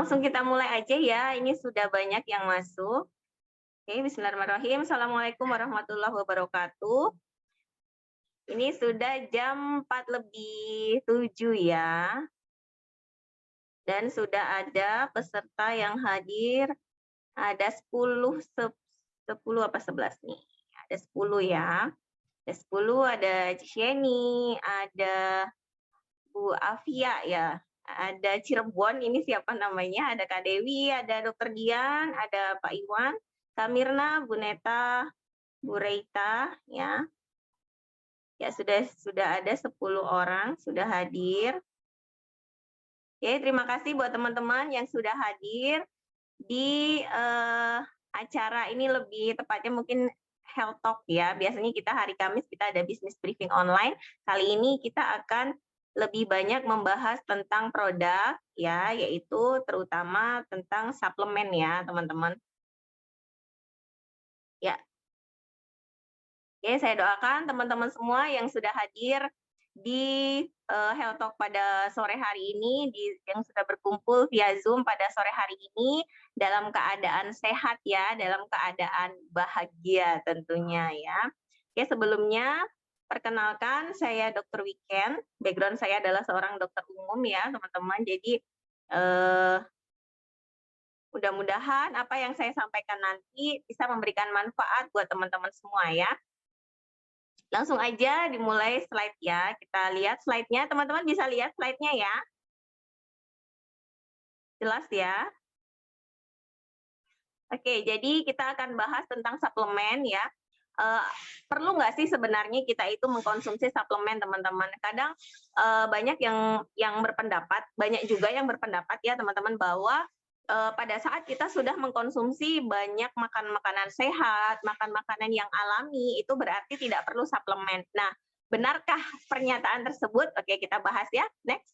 Langsung kita mulai aja ya, ini sudah banyak yang masuk. Oke, bismillahirrahmanirrahim. Assalamualaikum warahmatullahi wabarakatuh. Ini sudah jam 4 lebih 7 ya. Dan sudah ada peserta yang hadir, ada 10 apa 11 nih. Ada 10 ya. Ada 10, ada Cisyeni, ada Bu Afia ya, ada Cirebon, ini siapa namanya, ada Kak Dewi, ada Dokter Dian, ada Pak Iwan, Kak Mirna, Bu Neta, Bu Reita, ya. Ya sudah ada 10 orang sudah hadir. Oke, terima kasih buat teman-teman yang sudah hadir di acara ini, lebih tepatnya mungkin Health Talk ya. Biasanya kita hari Kamis kita ada business briefing online. Kali ini kita akan lebih banyak membahas tentang produk ya, yaitu terutama tentang suplemen ya, teman-teman. Ya. Oke, saya doakan teman-teman semua yang sudah hadir di Health Talk pada sore hari ini, yang sudah berkumpul via Zoom pada sore hari ini dalam keadaan sehat ya, dalam keadaan bahagia tentunya ya. Oke, sebelumnya perkenalkan saya Dr. Weekend, background saya adalah seorang dokter umum ya teman-teman. Jadi mudah-mudahan apa yang saya sampaikan nanti bisa memberikan manfaat buat teman-teman semua ya. Langsung aja dimulai slide ya. Kita lihat slide-nya. Teman-teman bisa lihat slide-nya ya. Jelas ya? Oke, jadi kita akan bahas tentang suplemen ya. Perlu nggak sih sebenarnya kita itu mengkonsumsi suplemen, teman-teman? Kadang banyak yang berpendapat, banyak juga yang berpendapat ya teman-teman, bahwa pada saat kita sudah mengkonsumsi banyak makan makanan sehat, makan makanan yang alami, itu berarti tidak perlu suplemen. Nah, benarkah pernyataan tersebut? Oke, kita bahas ya. Next.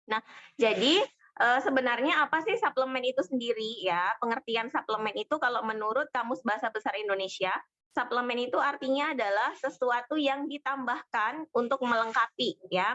Nah, jadi sebenarnya apa sih suplemen itu sendiri ya? Pengertian suplemen itu kalau menurut Kamus Bahasa Besar Indonesia, suplemen itu artinya adalah sesuatu yang ditambahkan untuk melengkapi ya.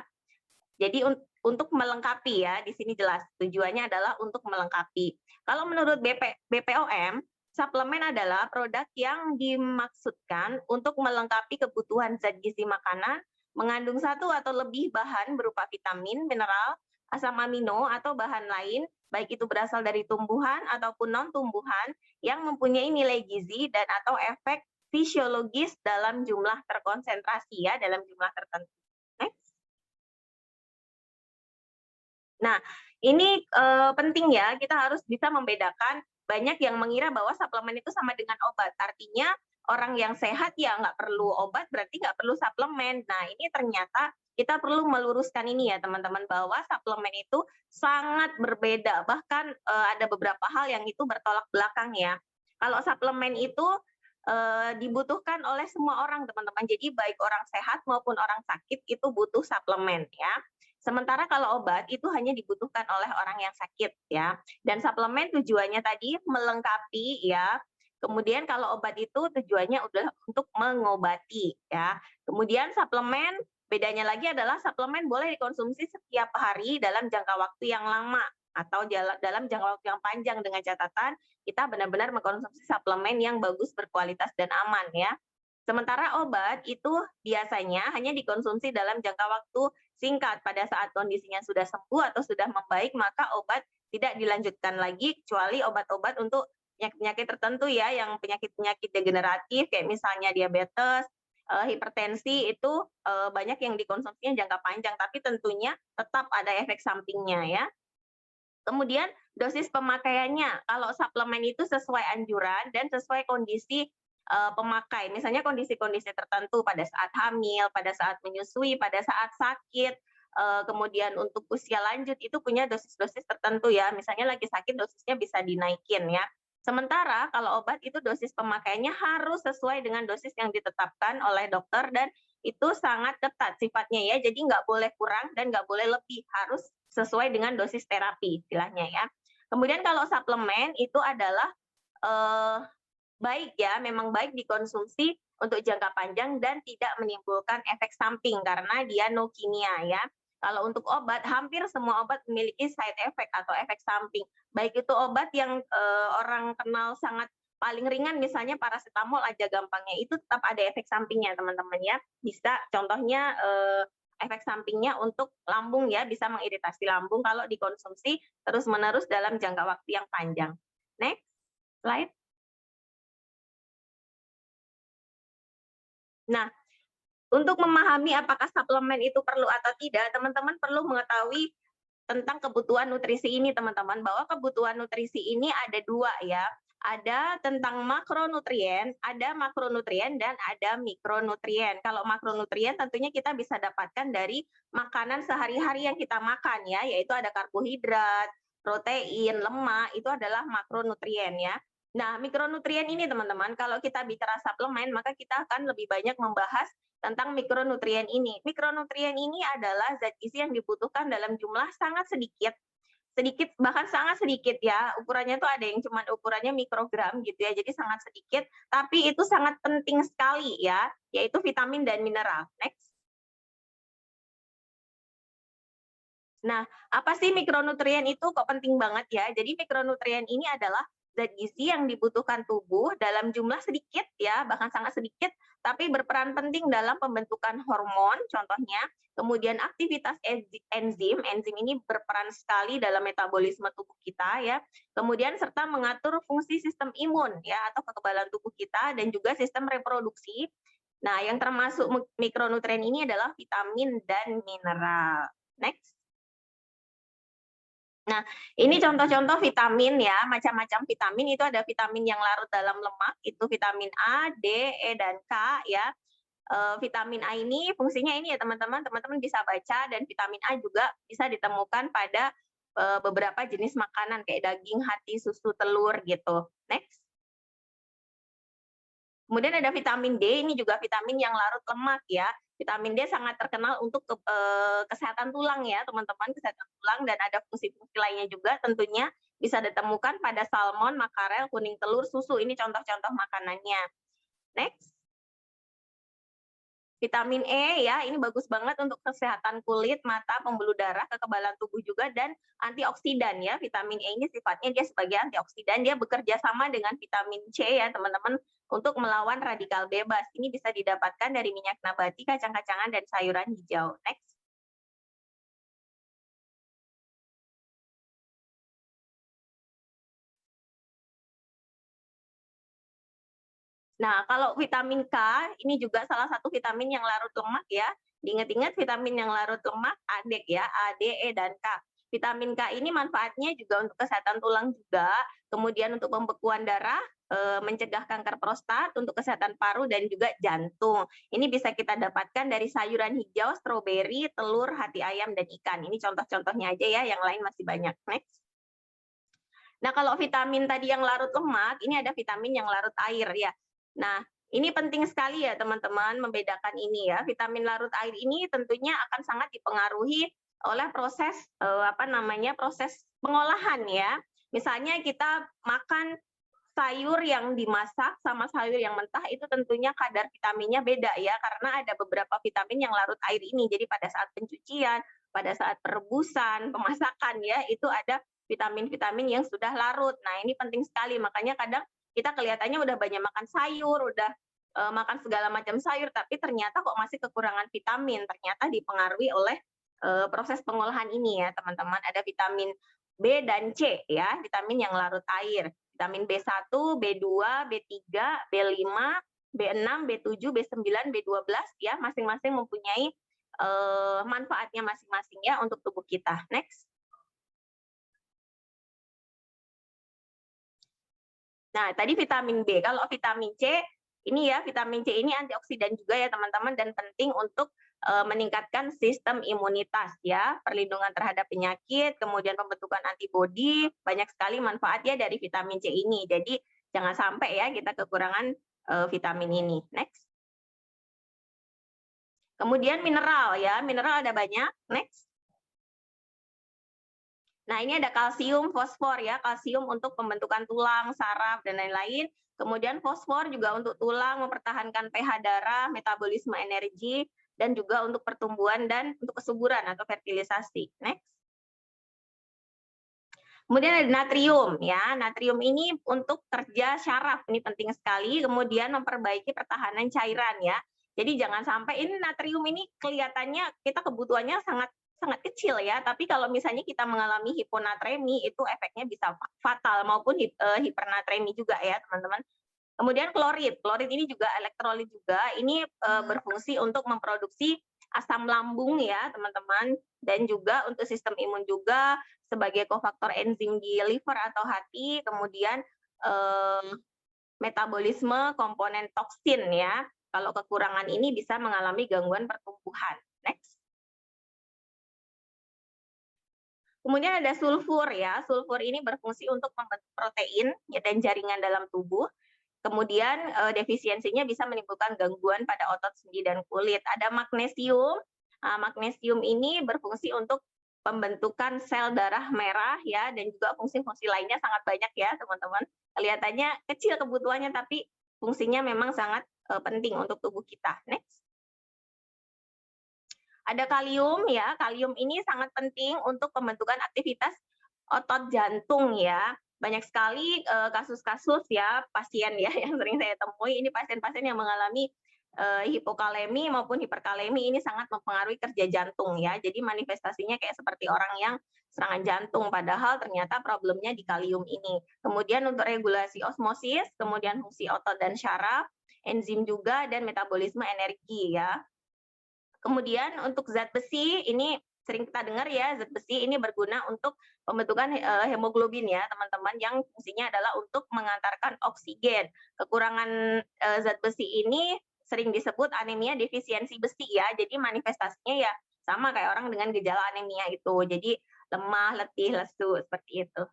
Jadi untuk melengkapi ya, di sini jelas tujuannya adalah untuk melengkapi. Kalau menurut BPOM, suplemen adalah produk yang dimaksudkan untuk melengkapi kebutuhan zat gizi makanan, mengandung satu atau lebih bahan berupa vitamin, mineral, asam amino, atau bahan lain, baik itu berasal dari tumbuhan ataupun non-tumbuhan, yang mempunyai nilai gizi dan atau efek fisiologis dalam jumlah terkonsentrasi ya, dalam jumlah tertentu. Nah, ini penting ya, kita harus bisa membedakan. Banyak yang mengira bahwa suplemen itu sama dengan obat. Artinya orang yang sehat ya nggak perlu obat, berarti nggak perlu suplemen. Nah, ini ternyata kita perlu meluruskan ini ya teman-teman, bahwa suplemen itu sangat berbeda. Bahkan ada beberapa hal yang itu bertolak belakang ya. Kalau suplemen itu dibutuhkan oleh semua orang teman-teman. Jadi baik orang sehat maupun orang sakit itu butuh suplemen ya. Sementara kalau obat itu hanya dibutuhkan oleh orang yang sakit ya. Dan suplemen tujuannya tadi melengkapi ya. Kemudian kalau obat itu tujuannya udah untuk mengobati ya. Kemudian suplemen bedanya lagi adalah suplemen boleh dikonsumsi setiap hari dalam jangka waktu yang lama atau dalam jangka waktu yang panjang, dengan catatan kita benar-benar mengkonsumsi suplemen yang bagus, berkualitas dan aman ya. Sementara obat itu biasanya hanya dikonsumsi dalam jangka waktu singkat. Pada saat kondisinya sudah sembuh atau sudah membaik, maka obat tidak dilanjutkan lagi, kecuali obat-obat untuk penyakit-penyakit tertentu ya, yang penyakit-penyakit degeneratif kayak misalnya diabetes, hipertensi, itu banyak yang dikonsumsinya jangka panjang, tapi tentunya tetap ada efek sampingnya ya. Kemudian dosis pemakaiannya, kalau suplemen itu sesuai anjuran dan sesuai kondisi pemakai. Misalnya kondisi-kondisi tertentu pada saat hamil, pada saat menyusui, pada saat sakit, kemudian untuk usia lanjut itu punya dosis-dosis tertentu ya. Misalnya lagi sakit dosisnya bisa dinaikin ya. Sementara kalau obat itu dosis pemakaiannya harus sesuai dengan dosis yang ditetapkan oleh dokter, dan itu sangat ketat sifatnya ya. Jadi nggak boleh kurang dan nggak boleh lebih, harus sesuai dengan dosis terapi istilahnya ya. Kemudian kalau suplemen itu adalah baik ya, memang baik dikonsumsi untuk jangka panjang dan tidak menimbulkan efek samping karena dia no kimia ya. Kalau untuk obat, hampir semua obat memiliki side effect atau efek samping. Baik itu obat yang orang kenal sangat paling ringan, misalnya paracetamol aja gampangnya, itu tetap ada efek sampingnya teman-teman ya. Bisa contohnya efek sampingnya untuk lambung ya, bisa mengiritasi lambung kalau dikonsumsi terus-menerus dalam jangka waktu yang panjang. Next slide. Nah, untuk memahami apakah suplemen itu perlu atau tidak, teman-teman perlu mengetahui tentang kebutuhan nutrisi ini, teman-teman, bahwa kebutuhan nutrisi ini ada dua ya. Ada tentang makronutrien, ada makronutrien, dan ada mikronutrien. Kalau makronutrien tentunya kita bisa dapatkan dari makanan sehari-hari yang kita makan ya, yaitu ada karbohidrat, protein, lemak, itu adalah makronutrien ya. Nah, mikronutrien ini teman-teman, kalau kita bicara suplemen, maka kita akan lebih banyak membahas tentang mikronutrien ini. Mikronutrien ini adalah zat gizi yang dibutuhkan dalam jumlah sangat sedikit, bahkan sangat sedikit ya. Ukurannya tuh ada yang cuma ukurannya mikrogram gitu ya, jadi sangat sedikit, tapi itu sangat penting sekali ya, yaitu vitamin dan mineral. Next. Nah, apa sih mikronutrien itu kok penting banget ya? Jadi mikronutrien ini adalah zat gizi yang dibutuhkan tubuh dalam jumlah sedikit ya, bahkan sangat sedikit, tapi berperan penting dalam pembentukan hormon contohnya, kemudian aktivitas enzim, enzim ini berperan sekali dalam metabolisme tubuh kita ya, kemudian serta mengatur fungsi sistem imun ya atau kekebalan tubuh kita dan juga sistem reproduksi. Nah, yang termasuk mikronutrien ini adalah vitamin dan mineral. Next. Nah, ini contoh-contoh vitamin ya, macam-macam vitamin. Itu ada vitamin yang larut dalam lemak, itu vitamin A, D, E, dan K ya. Vitamin A ini fungsinya ini ya teman-teman, teman-teman bisa baca, dan vitamin A juga bisa ditemukan pada beberapa jenis makanan kayak daging, hati, susu, telur gitu. Next. Kemudian ada vitamin D, ini juga vitamin yang larut lemak ya. Vitamin D sangat terkenal untuk kesehatan tulang ya, teman-teman, kesehatan tulang, dan ada fungsi-fungsi lainnya juga tentunya bisa ditemukan pada salmon, makarel, kuning telur, susu. Ini contoh-contoh makanannya. Next. Vitamin E ya, ini bagus banget untuk kesehatan kulit, mata, pembuluh darah, kekebalan tubuh juga, dan antioksidan ya. Vitamin E ini sifatnya dia sebagai antioksidan, dia bekerja sama dengan vitamin C ya teman-teman untuk melawan radikal bebas. Ini bisa didapatkan dari minyak nabati, kacang-kacangan, dan sayuran hijau. Next. Nah, kalau vitamin K, ini juga salah satu vitamin yang larut lemak ya. Diingat-ingat vitamin yang larut lemak, ADEK ya, A, D, E, dan K. Vitamin K ini manfaatnya juga untuk kesehatan tulang juga, kemudian untuk pembekuan darah, mencegah kanker prostat, untuk kesehatan paru, dan juga jantung. Ini bisa kita dapatkan dari sayuran hijau, stroberi, telur, hati ayam, dan ikan. Ini contoh-contohnya aja ya, yang lain masih banyak. Next. Nah, kalau vitamin tadi yang larut lemak, ini ada vitamin yang larut air ya. Nah, ini penting sekali ya teman-teman membedakan ini ya. Vitamin larut air ini tentunya akan sangat dipengaruhi oleh proses proses pengolahan ya. Misalnya kita makan sayur yang dimasak sama sayur yang mentah itu tentunya kadar vitaminnya beda ya, karena ada beberapa vitamin yang larut air ini. Jadi pada saat pencucian, pada saat perebusan, pemasakan ya, itu ada vitamin-vitamin yang sudah larut. Nah, ini penting sekali, makanya kadang kita kelihatannya udah banyak makan sayur, udah makan segala macam sayur, tapi ternyata kok masih kekurangan vitamin. Ternyata dipengaruhi oleh proses pengolahan ini ya, teman-teman. Ada vitamin B dan C ya, vitamin yang larut air. Vitamin B1, B2, B3, B5, B6, B7, B9, B12 ya, masing-masing mempunyai manfaatnya masing-masing ya untuk tubuh kita. Next. Nah, tadi vitamin B. Kalau vitamin C, ini ya, vitamin C ini antioksidan juga ya teman-teman, dan penting untuk meningkatkan sistem imunitas ya, perlindungan terhadap penyakit, kemudian pembentukan antibodi, banyak sekali manfaatnya dari vitamin C ini. Jadi jangan sampai ya kita kekurangan vitamin ini. Next. Kemudian mineral ya, mineral ada banyak. Next. Nah, ini ada kalsium, fosfor ya, kalsium untuk pembentukan tulang, saraf, dan lain-lain. Kemudian fosfor juga untuk tulang, mempertahankan pH darah, metabolisme energi, dan juga untuk pertumbuhan dan untuk kesuburan atau fertilisasi. Next. Kemudian ada natrium ya. Natrium ini untuk kerja syaraf, ini penting sekali. Kemudian memperbaiki pertahanan cairan ya. Jadi jangan sampai ini natrium ini kelihatannya kita kebutuhannya sangat sangat kecil ya, tapi kalau misalnya kita mengalami hiponatremi itu efeknya bisa fatal maupun hipernatremi juga ya, teman-teman. Kemudian klorid. Klorid ini juga elektrolit juga. Ini berfungsi untuk memproduksi asam lambung ya, teman-teman, dan juga untuk sistem imun juga sebagai kofaktor enzim di liver atau hati, kemudian metabolisme komponen toksin ya. Kalau kekurangan ini bisa mengalami gangguan pertumbuhan. Next. Kemudian ada sulfur ya. Sulfur ini berfungsi untuk membentuk protein ya, dan jaringan dalam tubuh. Kemudian defisiensinya bisa menimbulkan gangguan pada otot sendi dan kulit. Ada magnesium. Magnesium ini berfungsi untuk pembentukan sel darah merah ya, dan juga fungsi-fungsi lainnya sangat banyak ya, teman-teman. Kelihatannya kecil kebutuhannya, tapi fungsinya memang sangat penting untuk tubuh kita. Next. Ada kalium ya. Kalium ini sangat penting untuk pembentukan aktivitas otot jantung ya. Banyak sekali kasus-kasus ya pasien ya yang sering saya temui, ini pasien-pasien yang mengalami hipokalemi maupun hiperkalemi, ini sangat mempengaruhi kerja jantung ya. Jadi manifestasinya kayak seperti orang yang serangan jantung, padahal ternyata problemnya di kalium ini. Kemudian untuk regulasi osmosis, kemudian fungsi otot dan syaraf, enzim juga, dan metabolisme energi ya. Kemudian untuk zat besi ini sering kita dengar ya, zat besi ini berguna untuk pembentukan hemoglobin ya, teman-teman, yang fungsinya adalah untuk mengantarkan oksigen. Kekurangan zat besi ini sering disebut anemia defisiensi besi ya. Jadi manifestasinya ya sama kayak orang dengan gejala anemia itu. Jadi lemah, letih, lesu seperti itu.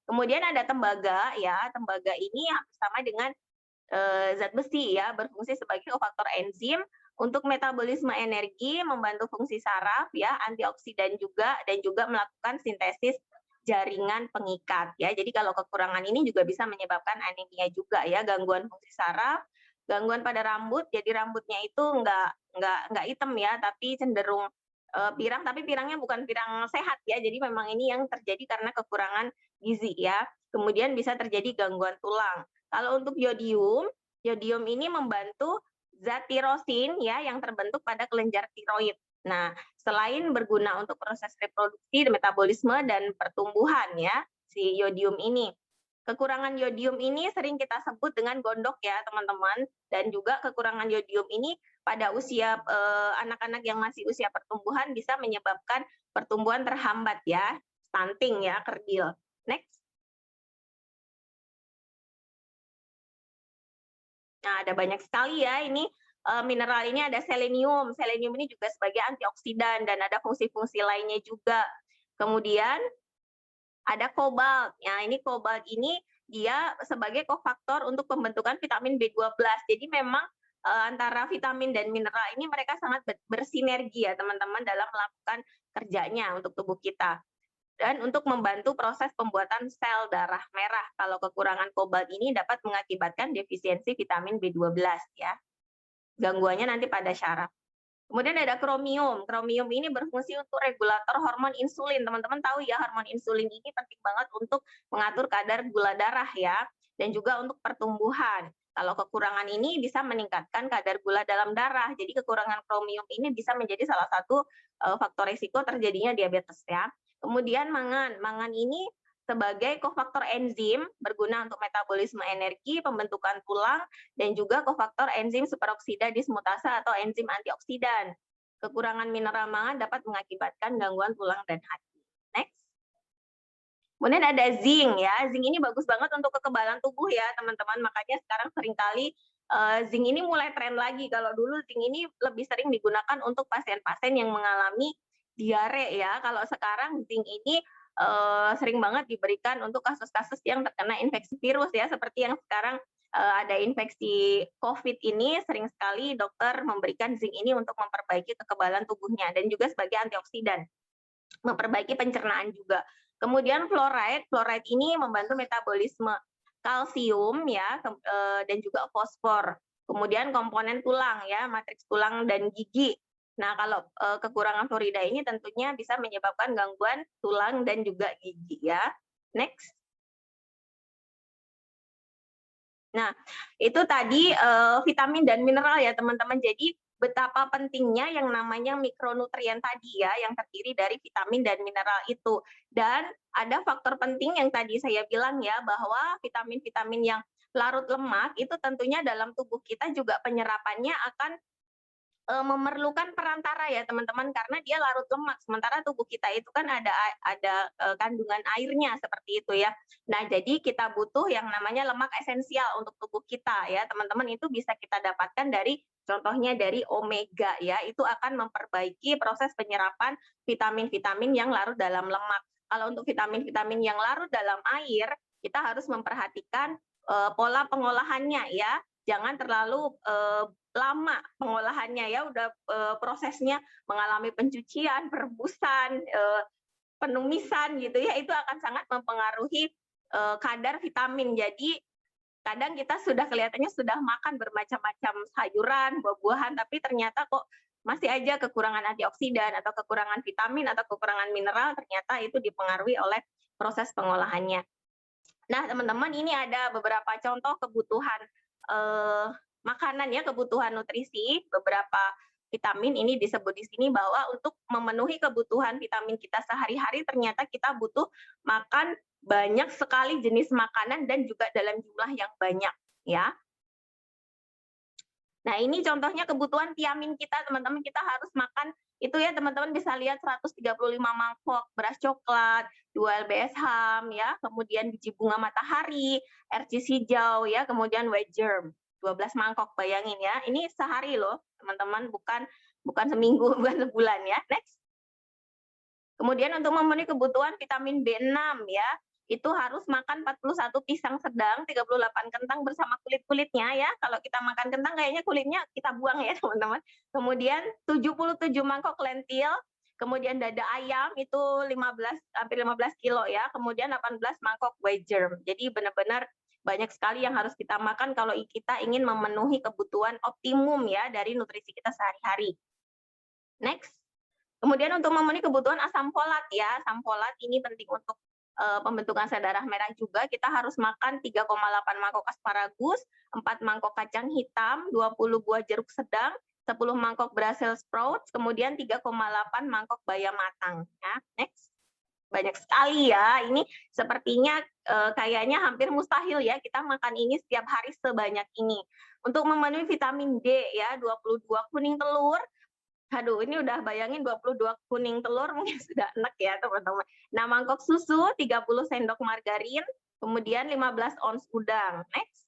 Kemudian ada tembaga ya. Tembaga ini sama dengan zat besi ya, berfungsi sebagai kofaktor enzim untuk metabolisme energi, membantu fungsi saraf ya, antioksidan juga, dan juga melakukan sintesis jaringan pengikat ya. Jadi kalau kekurangan ini juga bisa menyebabkan anemia juga ya, gangguan fungsi saraf, gangguan pada rambut. Jadi rambutnya itu nggak hitam ya, tapi cenderung pirang, tapi pirangnya bukan pirang sehat ya. Jadi memang ini yang terjadi karena kekurangan gizi ya. Kemudian bisa terjadi gangguan tulang. Kalau untuk yodium, yodium ini membantu zat tirosin ya yang terbentuk pada kelenjar tiroid. Nah, selain berguna untuk proses reproduksi, metabolisme, dan pertumbuhan ya, si yodium ini. Kekurangan yodium ini sering kita sebut dengan gondok ya, teman-teman. Dan juga kekurangan yodium ini pada usia anak-anak yang masih usia pertumbuhan bisa menyebabkan pertumbuhan terhambat ya, stunting ya, kerdil. Next. Nah, ada banyak sekali ya ini mineral ini. Ada selenium. Selenium ini juga sebagai antioksidan dan ada fungsi-fungsi lainnya juga. Kemudian ada kobalt. Nah, ini kobalt ini dia sebagai kofaktor untuk pembentukan vitamin B12. Jadi memang antara vitamin dan mineral ini mereka sangat bersinergi ya, teman-teman, dalam melakukan kerjanya untuk tubuh kita. Dan untuk membantu proses pembuatan sel darah merah. Kalau kekurangan kobalt ini dapat mengakibatkan defisiensi vitamin B12 ya. Gangguannya nanti pada syaraf. Kemudian ada kromium. Kromium ini berfungsi untuk regulator hormon insulin. Teman-teman tahu ya, hormon insulin ini penting banget untuk mengatur kadar gula darah ya, dan juga untuk pertumbuhan. Kalau kekurangan ini bisa meningkatkan kadar gula dalam darah. Jadi kekurangan kromium ini bisa menjadi salah satu faktor risiko terjadinya diabetes ya. Kemudian mangan. Mangan ini sebagai kofaktor enzim berguna untuk metabolisme energi, pembentukan tulang, dan juga kofaktor enzim superoksida dismutasa atau enzim antioksidan. Kekurangan mineral mangan dapat mengakibatkan gangguan tulang dan hati. Next. Kemudian ada zinc ya. Zinc ini bagus banget untuk kekebalan tubuh ya, teman-teman. Makanya sekarang seringkali zinc ini mulai tren lagi. Kalau dulu zinc ini lebih sering digunakan untuk pasien-pasien yang mengalami diare ya. Kalau sekarang zinc ini sering banget diberikan untuk kasus-kasus yang terkena infeksi virus ya, seperti yang sekarang ada infeksi COVID ini, sering sekali dokter memberikan zinc ini untuk memperbaiki kekebalan tubuhnya dan juga sebagai antioksidan, memperbaiki pencernaan juga. Kemudian fluoride, fluoride ini membantu metabolisme kalsium ya, dan juga fosfor. kemudian komponen tulang ya, matriks tulang dan gigi. Nah, kalau kekurangan fluorida ini tentunya bisa menyebabkan gangguan tulang dan juga gigi ya. Next. Nah, itu tadi vitamin dan mineral ya teman-teman. Jadi betapa pentingnya yang namanya mikronutrien tadi ya, yang terdiri dari vitamin dan mineral itu. Dan ada faktor penting yang tadi saya bilang ya, bahwa vitamin-vitamin yang larut lemak itu tentunya dalam tubuh kita juga penyerapannya akan memerlukan perantara ya teman-teman, karena dia larut lemak, sementara tubuh kita itu kan ada kandungan airnya seperti itu ya. Nah, jadi kita butuh yang namanya lemak esensial untuk tubuh kita ya teman-teman, itu bisa kita dapatkan dari contohnya dari omega ya, itu akan memperbaiki proses penyerapan vitamin-vitamin yang larut dalam lemak. Kalau untuk vitamin-vitamin yang larut dalam air, kita harus memperhatikan pola pengolahannya ya, jangan terlalu lama pengolahannya ya, udah prosesnya mengalami pencucian, perebusan, penumisan gitu ya, itu akan sangat mempengaruhi kadar vitamin. Jadi kadang kita sudah kelihatannya sudah makan bermacam-macam sayuran, buah-buahan, tapi ternyata kok masih aja kekurangan antioksidan atau kekurangan vitamin atau kekurangan mineral, ternyata itu dipengaruhi oleh proses pengolahannya. Nah, teman-teman, ini ada beberapa contoh kebutuhan makanan ya, kebutuhan nutrisi, beberapa vitamin ini disebut di sini bahwa untuk memenuhi kebutuhan vitamin kita sehari-hari ternyata kita butuh makan banyak sekali jenis makanan dan juga dalam jumlah yang banyak ya. Nah, ini contohnya kebutuhan tiamin kita, teman-teman. Kita harus makan itu ya, teman-teman bisa lihat 135 mangkok beras coklat, 2 lbs HAM ya, kemudian biji bunga matahari, RCC hijau ya, kemudian white germ. 12 mangkok, bayangin ya. Ini sehari loh, teman-teman, bukan seminggu, bukan sebulan ya. Next. Kemudian untuk memenuhi kebutuhan vitamin B6 ya, itu harus makan 41 pisang sedang, 38 kentang bersama kulit-kulitnya ya. Kalau kita makan kentang kayaknya kulitnya kita buang ya teman-teman. Kemudian 77 mangkok lentil, kemudian dada ayam itu hampir 15 kilo ya, kemudian 18 mangkok white germ. Jadi benar-benar banyak sekali yang harus kita makan kalau kita ingin memenuhi kebutuhan optimum ya dari nutrisi kita sehari-hari. Next. Kemudian untuk memenuhi kebutuhan asam folat ya, asam folat ini penting untuk pembentukan sel darah merah juga. Kita harus makan 3,8 mangkok asparagus, 4 mangkok kacang hitam, 20 buah jeruk sedang, 10 mangkok Brussels sprouts, kemudian 3,8 mangkok bayam matang. Ya, next. Banyak sekali ya, ini sepertinya kayaknya hampir mustahil ya kita makan ini setiap hari sebanyak ini. Untuk memenuhi vitamin D ya, 22 kuning telur, aduh, ini udah bayangin 22 kuning telur mungkin sudah enak ya teman-teman. Nah, mangkok susu, 30 sendok margarin, kemudian 15 ons udang. Next.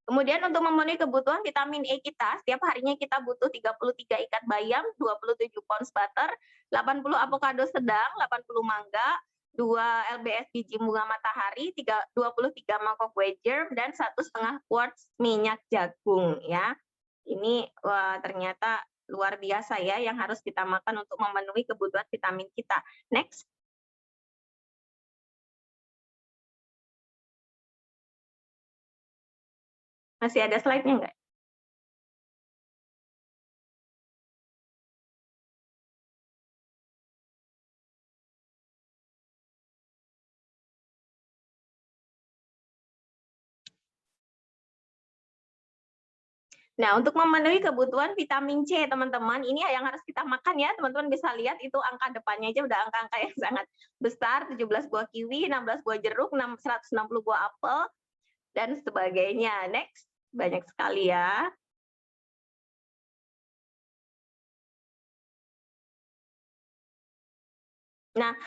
Kemudian untuk memenuhi kebutuhan vitamin E kita, setiap harinya kita butuh 33 ikat bayam, 27 pounds butter, 80 avocado sedang, 80 mangga, 2 lbs biji bunga matahari, 23 mangkok white germ, dan 1,5 quarts minyak jagung ya. Ini wah, ternyata luar biasa ya yang harus kita makan untuk memenuhi kebutuhan vitamin kita. Next. Masih ada slide-nya nggak? Nah, untuk memenuhi kebutuhan vitamin C, teman-teman, ini yang harus kita makan ya. Teman-teman bisa lihat itu angka depannya aja udah angka-angka yang sangat besar, 17 buah kiwi, 16 buah jeruk, 160 buah apel, dan sebagainya. Next, banyak sekali ya. Nah,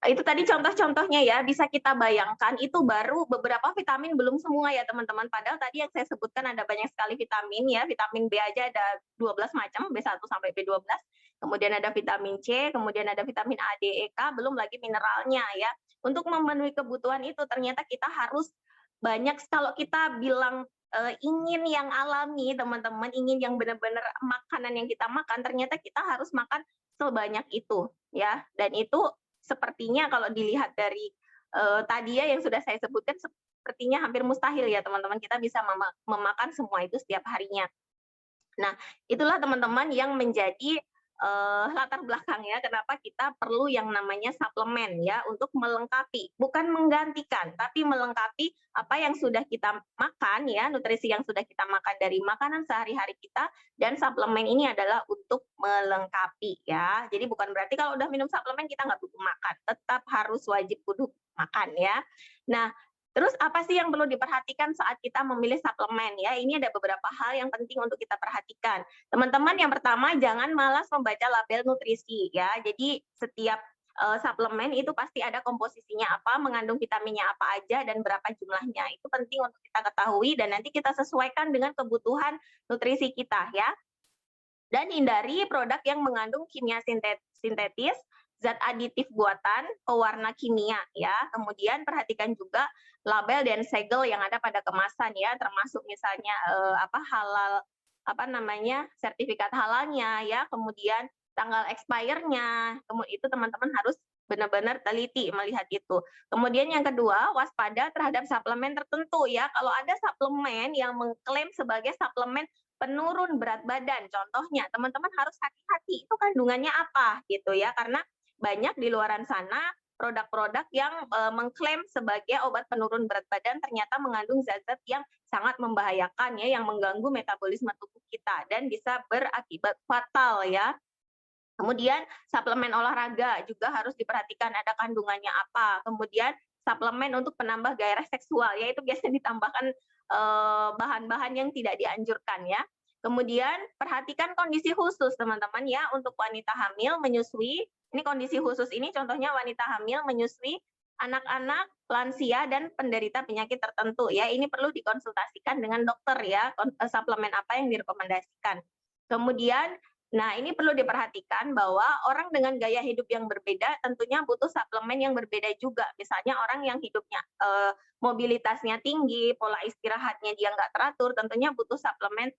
itu tadi contoh-contohnya ya, bisa kita bayangkan itu baru beberapa vitamin, belum semua ya teman-teman. Padahal tadi yang saya sebutkan ada banyak sekali vitamin ya, vitamin B aja ada 12 macam, B1 sampai B12. Kemudian ada vitamin C, kemudian ada vitamin A, D, E, K, belum lagi mineralnya ya. Untuk memenuhi kebutuhan itu ternyata kita harus banyak, kalau kita bilang ingin yang alami teman-teman, ingin yang benar-benar makanan yang kita makan, ternyata kita harus makan sebanyak itu ya. Dan itu sepertinya kalau dilihat dari tadi ya yang sudah saya sebutkan sepertinya hampir mustahil ya teman-teman kita bisa memakan semua itu setiap harinya. Nah, itulah teman-teman yang menjadi latar belakangnya kenapa kita perlu yang namanya suplemen ya untuk melengkapi, bukan menggantikan, tapi melengkapi apa yang sudah kita makan ya, nutrisi yang sudah kita makan dari makanan sehari-hari kita, dan suplemen ini adalah untuk melengkapi ya. Jadi bukan berarti kalau udah minum suplemen kita nggak butuh makan, tetap harus wajib butuh makan ya. Nah, terus apa sih yang perlu diperhatikan saat kita memilih suplemen ya? Ini ada beberapa hal yang penting untuk kita perhatikan. Teman-teman, yang pertama jangan malas membaca label nutrisi ya. Jadi setiap suplemen itu pasti ada komposisinya apa, mengandung vitaminnya apa aja dan berapa jumlahnya. Itu penting untuk kita ketahui dan nanti kita sesuaikan dengan kebutuhan nutrisi kita ya. Dan hindari produk yang mengandung kimia sintetis, zat aditif buatan, pewarna kimia ya. Kemudian perhatikan juga label dan segel yang ada pada kemasan ya, termasuk misalnya halal sertifikat halalnya ya, kemudian tanggal expire-nya. Kemudian itu teman-teman harus benar-benar teliti melihat itu. Kemudian yang kedua, waspada terhadap suplemen tertentu ya. Kalau ada suplemen yang mengklaim sebagai suplemen penurun berat badan, contohnya teman-teman harus hati-hati itu kandungannya apa gitu ya, karena banyak di luaran sana produk-produk yang mengklaim sebagai obat penurun berat badan ternyata mengandung zat-zat yang sangat membahayakan ya, yang mengganggu metabolisme tubuh kita dan bisa berakibat fatal ya. Kemudian suplemen olahraga juga harus diperhatikan ada kandungannya apa. Kemudian suplemen untuk penambah gairah seksual, yaitu biasanya ditambahkan bahan-bahan yang tidak dianjurkan ya. Kemudian perhatikan kondisi khusus teman-teman ya untuk wanita hamil menyusui. Ini kondisi khusus ini contohnya wanita hamil menyusui, anak-anak, lansia dan penderita penyakit tertentu ya. Ini perlu dikonsultasikan dengan dokter ya, suplemen apa yang direkomendasikan. Kemudian nah, ini perlu diperhatikan bahwa orang dengan gaya hidup yang berbeda tentunya butuh suplemen yang berbeda juga. Misalnya orang yang hidupnya mobilitasnya tinggi, pola istirahatnya dia nggak teratur, tentunya butuh suplemen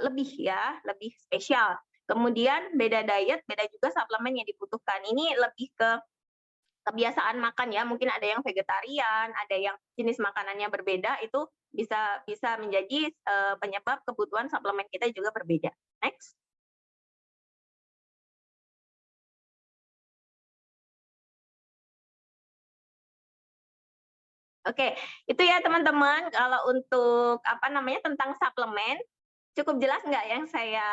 lebih ya, lebih spesial. Kemudian beda diet, beda juga suplemen yang dibutuhkan. Ini lebih ke kebiasaan makan ya, mungkin ada yang vegetarian, ada yang jenis makanannya berbeda, itu bisa menjadi penyebab kebutuhan suplemen kita juga berbeda. Next. Oke, itu ya teman-teman, kalau untuk tentang suplemen, cukup jelas nggak yang saya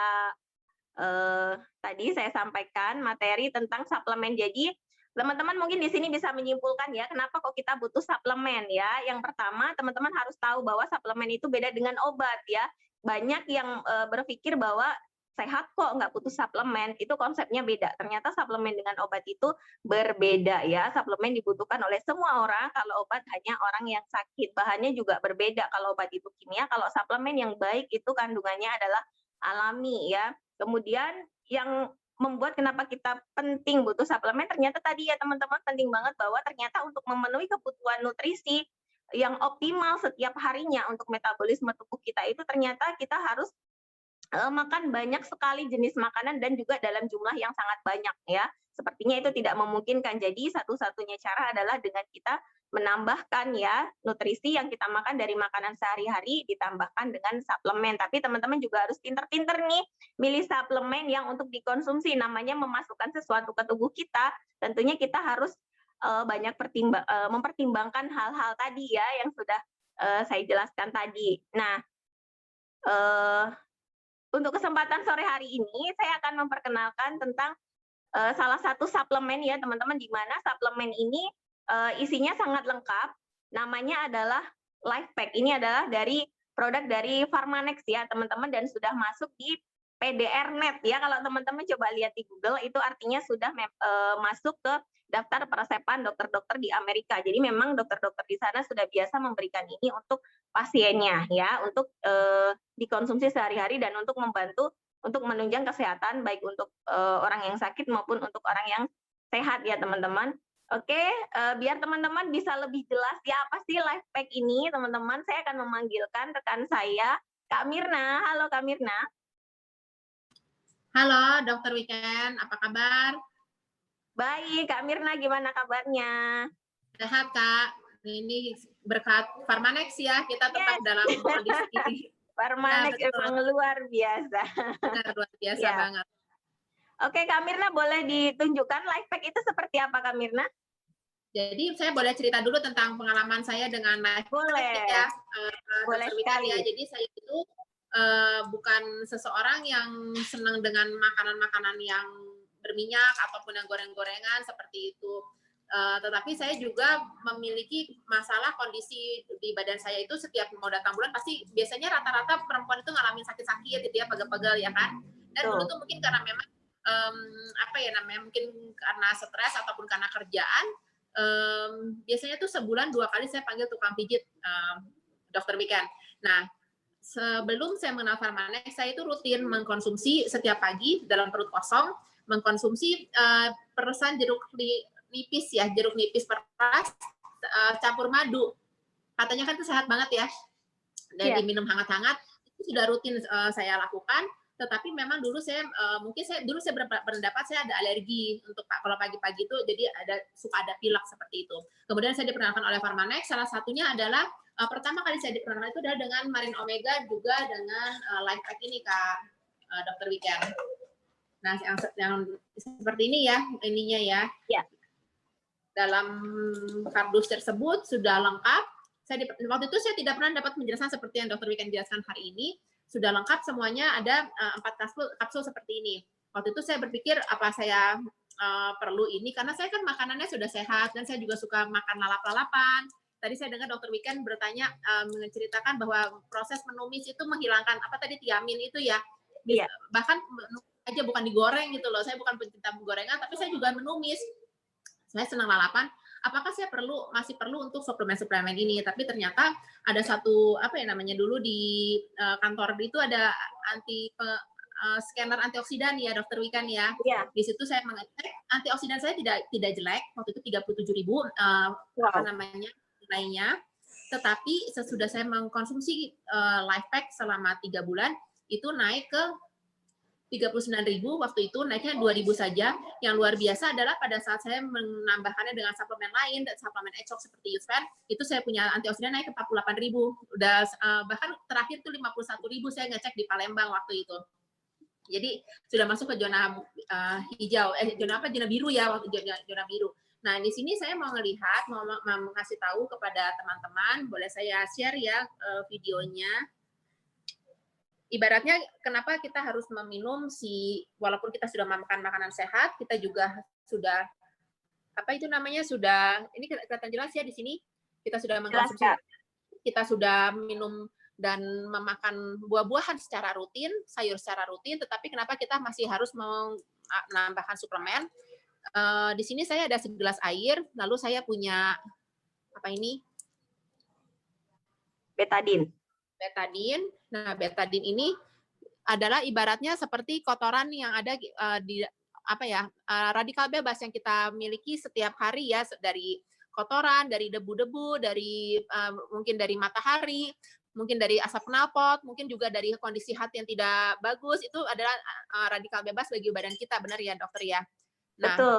tadi saya sampaikan materi tentang suplemen. Jadi teman-teman mungkin di sini bisa menyimpulkan ya, kenapa kok kita butuh suplemen ya. Yang pertama, teman-teman harus tahu bahwa suplemen itu beda dengan obat ya. Banyak yang berpikir bahwa sehat kok nggak butuh suplemen, itu konsepnya beda. Ternyata suplemen dengan obat itu berbeda ya. Suplemen dibutuhkan oleh semua orang, kalau obat hanya orang yang sakit. Bahannya juga berbeda, kalau obat itu kimia, kalau suplemen yang baik itu kandungannya adalah alami ya. Kemudian yang membuat kenapa kita penting butuh suplemen, ternyata tadi ya teman-teman, penting banget bahwa ternyata untuk memenuhi kebutuhan nutrisi yang optimal setiap harinya untuk metabolisme tubuh kita itu ternyata kita harus makan banyak sekali jenis makanan dan juga dalam jumlah yang sangat banyak ya. Sepertinya itu tidak memungkinkan. Jadi satu-satunya cara adalah dengan kita menambahkan ya nutrisi yang kita makan dari makanan sehari-hari ditambahkan dengan suplemen. Tapi teman-teman juga harus pinter-pinter nih milih suplemen yang untuk dikonsumsi. Namanya memasukkan sesuatu ke tubuh kita, tentunya kita harus banyak mempertimbangkan hal-hal tadi ya yang sudah saya jelaskan tadi. Nah, untuk kesempatan sore hari ini, saya akan memperkenalkan tentang salah satu suplemen ya teman-teman, di mana suplemen ini isinya sangat lengkap. Namanya adalah Life Pack. Ini adalah produk dari Pharmanex ya teman-teman, dan sudah masuk di PDR-Net ya. Kalau teman-teman coba lihat di Google, itu artinya sudah masuk ke daftar peresepan dokter-dokter di Amerika. Jadi memang dokter-dokter di sana sudah biasa memberikan ini untuk pasiennya ya, untuk dikonsumsi sehari-hari dan untuk membantu untuk menunjang kesehatan baik untuk orang yang sakit maupun untuk orang yang sehat ya teman-teman. Oke, biar teman-teman bisa lebih jelas ya apa sih Life Pack ini teman-teman, saya akan memanggilkan rekan saya Kak Mirna. Halo Kak Mirna. Halo Dokter Weekend, apa kabar? Baik, Kak Mirna gimana kabarnya? Sehat Kak. ini berkat Pharmanex ya, kita tetap dalam kondisi ini. Pharmanex emang luar biasa. Benar, luar biasa banget. Oke, Kak Mirna boleh ditunjukkan life pack itu seperti apa, Kak Mirna? Jadi saya boleh cerita dulu tentang pengalaman saya dengan life pack ya. Boleh sekali. Ya. Jadi saya itu bukan seseorang yang senang dengan makanan-makanan yang berminyak ataupun yang goreng-gorengan seperti itu. Tetapi saya juga memiliki masalah kondisi di badan saya itu setiap mau datang bulan pasti biasanya rata-rata perempuan itu ngalamin sakit-sakit gitu ya, pegel-pegel ya kan. Dan dulu tuh mungkin karena memang apa ya namanya, mungkin karena stres ataupun karena kerjaan, biasanya tuh sebulan 2 kali saya panggil tukang pijit, dokter weekend. Nah, sebelum saya mengenal Pharmanex, saya itu rutin mengkonsumsi setiap pagi dalam perut kosong, mengkonsumsi peresan jeruk nipis ya, jeruk nipis peras campur madu. Katanya kan itu sehat banget ya, dan diminum hangat-hangat. Itu sudah rutin saya lakukan. Tetapi memang dulu saya mungkin saya berpendapat saya ada alergi untuk kalau pagi-pagi itu, jadi suka ada pilek seperti itu. Kemudian saya diperkenalkan oleh Pharmanex, salah satunya adalah pertama kali saya diperkenalkan itu adalah dengan Marine Omega, juga dengan life pack ini Kak Dokter Weekend. Nah, yang seperti ini ya, ininya ya. Ya. Dalam kardus tersebut sudah lengkap. Waktu itu saya tidak pernah dapat penjelasan seperti yang Dokter Weekend jelaskan hari ini. Sudah lengkap semuanya, ada 4 kapsul seperti ini. Waktu itu saya berpikir apa saya perlu ini, karena saya kan makanannya sudah sehat dan saya juga suka makan lalap-lalapan. Tadi saya dengar Dokter Weekend bertanya, menceritakan bahwa proses menumis itu menghilangkan apa tadi, tiamin itu ya. Bahkan aja bukan digoreng gitu loh. Saya bukan pencinta gorengan, tapi saya juga menumis. Saya senang lalapan. Apakah saya masih perlu untuk suplemen-suplemen ini? Tapi ternyata ada satu apa ya namanya, dulu di kantor itu ada scanner antioksidan ya Dokter Weekend ya. Di situ saya mengecek antioksidan saya tidak jelek. Waktu itu 37.000 apa namanya nilainya. Tetapi sesudah saya mengkonsumsi life pack selama 3 bulan itu naik ke 39.000, waktu itu naiknya 2.000 saja. Yang luar biasa adalah pada saat saya menambahkannya dengan suplemen lain, dan suplemen ECOG seperti Yusfen, itu saya punya antioksidan naik ke 48.000. Udah bahkan terakhir tuh 51.000 saya ngecek di Palembang waktu itu. Jadi sudah masuk ke zona hijau, zona biru ya, waktu zona biru. Nah, di sini saya mau kasih tahu kepada teman-teman, boleh saya share ya videonya. Ibaratnya kenapa kita harus meminum walaupun kita sudah makan makanan sehat, kita juga sudah apa itu namanya, sudah ini kelihatan jelas ya di sini, kita sudah mengkonsumsi, kita sudah minum dan memakan buah-buahan secara rutin, sayur secara rutin, tetapi kenapa kita masih harus menambahkan suplemen? Di sini saya ada segelas air, lalu saya punya apa ini? Betadine. Nah, betadine ini adalah ibaratnya seperti kotoran yang ada di apa ya, radikal bebas yang kita miliki setiap hari ya, dari kotoran, dari debu-debu, dari mungkin dari matahari, mungkin dari asap knalpot, mungkin juga dari kondisi hati yang tidak bagus. Itu adalah radikal bebas bagi badan kita, benar ya Dokter ya? Nah, betul.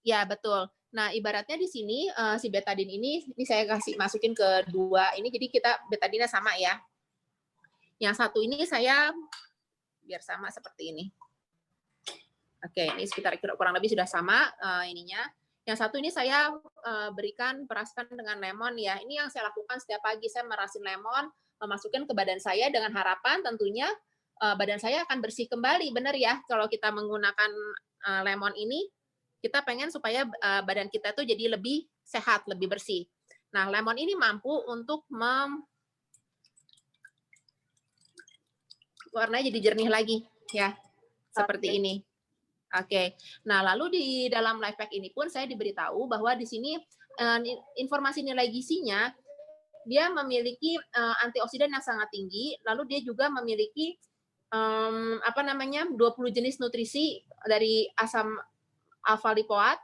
Ya, betul. Nah, ibaratnya di sini si betadine ini saya masukin ke 2 ini, jadi kita betadine sama ya. Yang satu ini saya biar sama seperti ini. Oke, ini sekitar kurang lebih sudah sama ininya. Yang satu ini saya peraskan dengan lemon ya. Ini yang saya lakukan setiap pagi, saya merasin lemon, memasukkan ke badan saya dengan harapan tentunya badan saya akan bersih kembali. Benar ya, kalau kita menggunakan lemon ini, kita pengen supaya badan kita itu jadi lebih sehat, lebih bersih. Nah, lemon ini mampu untuk warnanya jadi jernih lagi ya, seperti ini. Oke. Nah, lalu di dalam life pack ini pun saya diberitahu bahwa di sini informasi nilai gizinya, dia memiliki antioksidan yang sangat tinggi, lalu dia juga memiliki 20 jenis nutrisi dari asam alfa lipoat,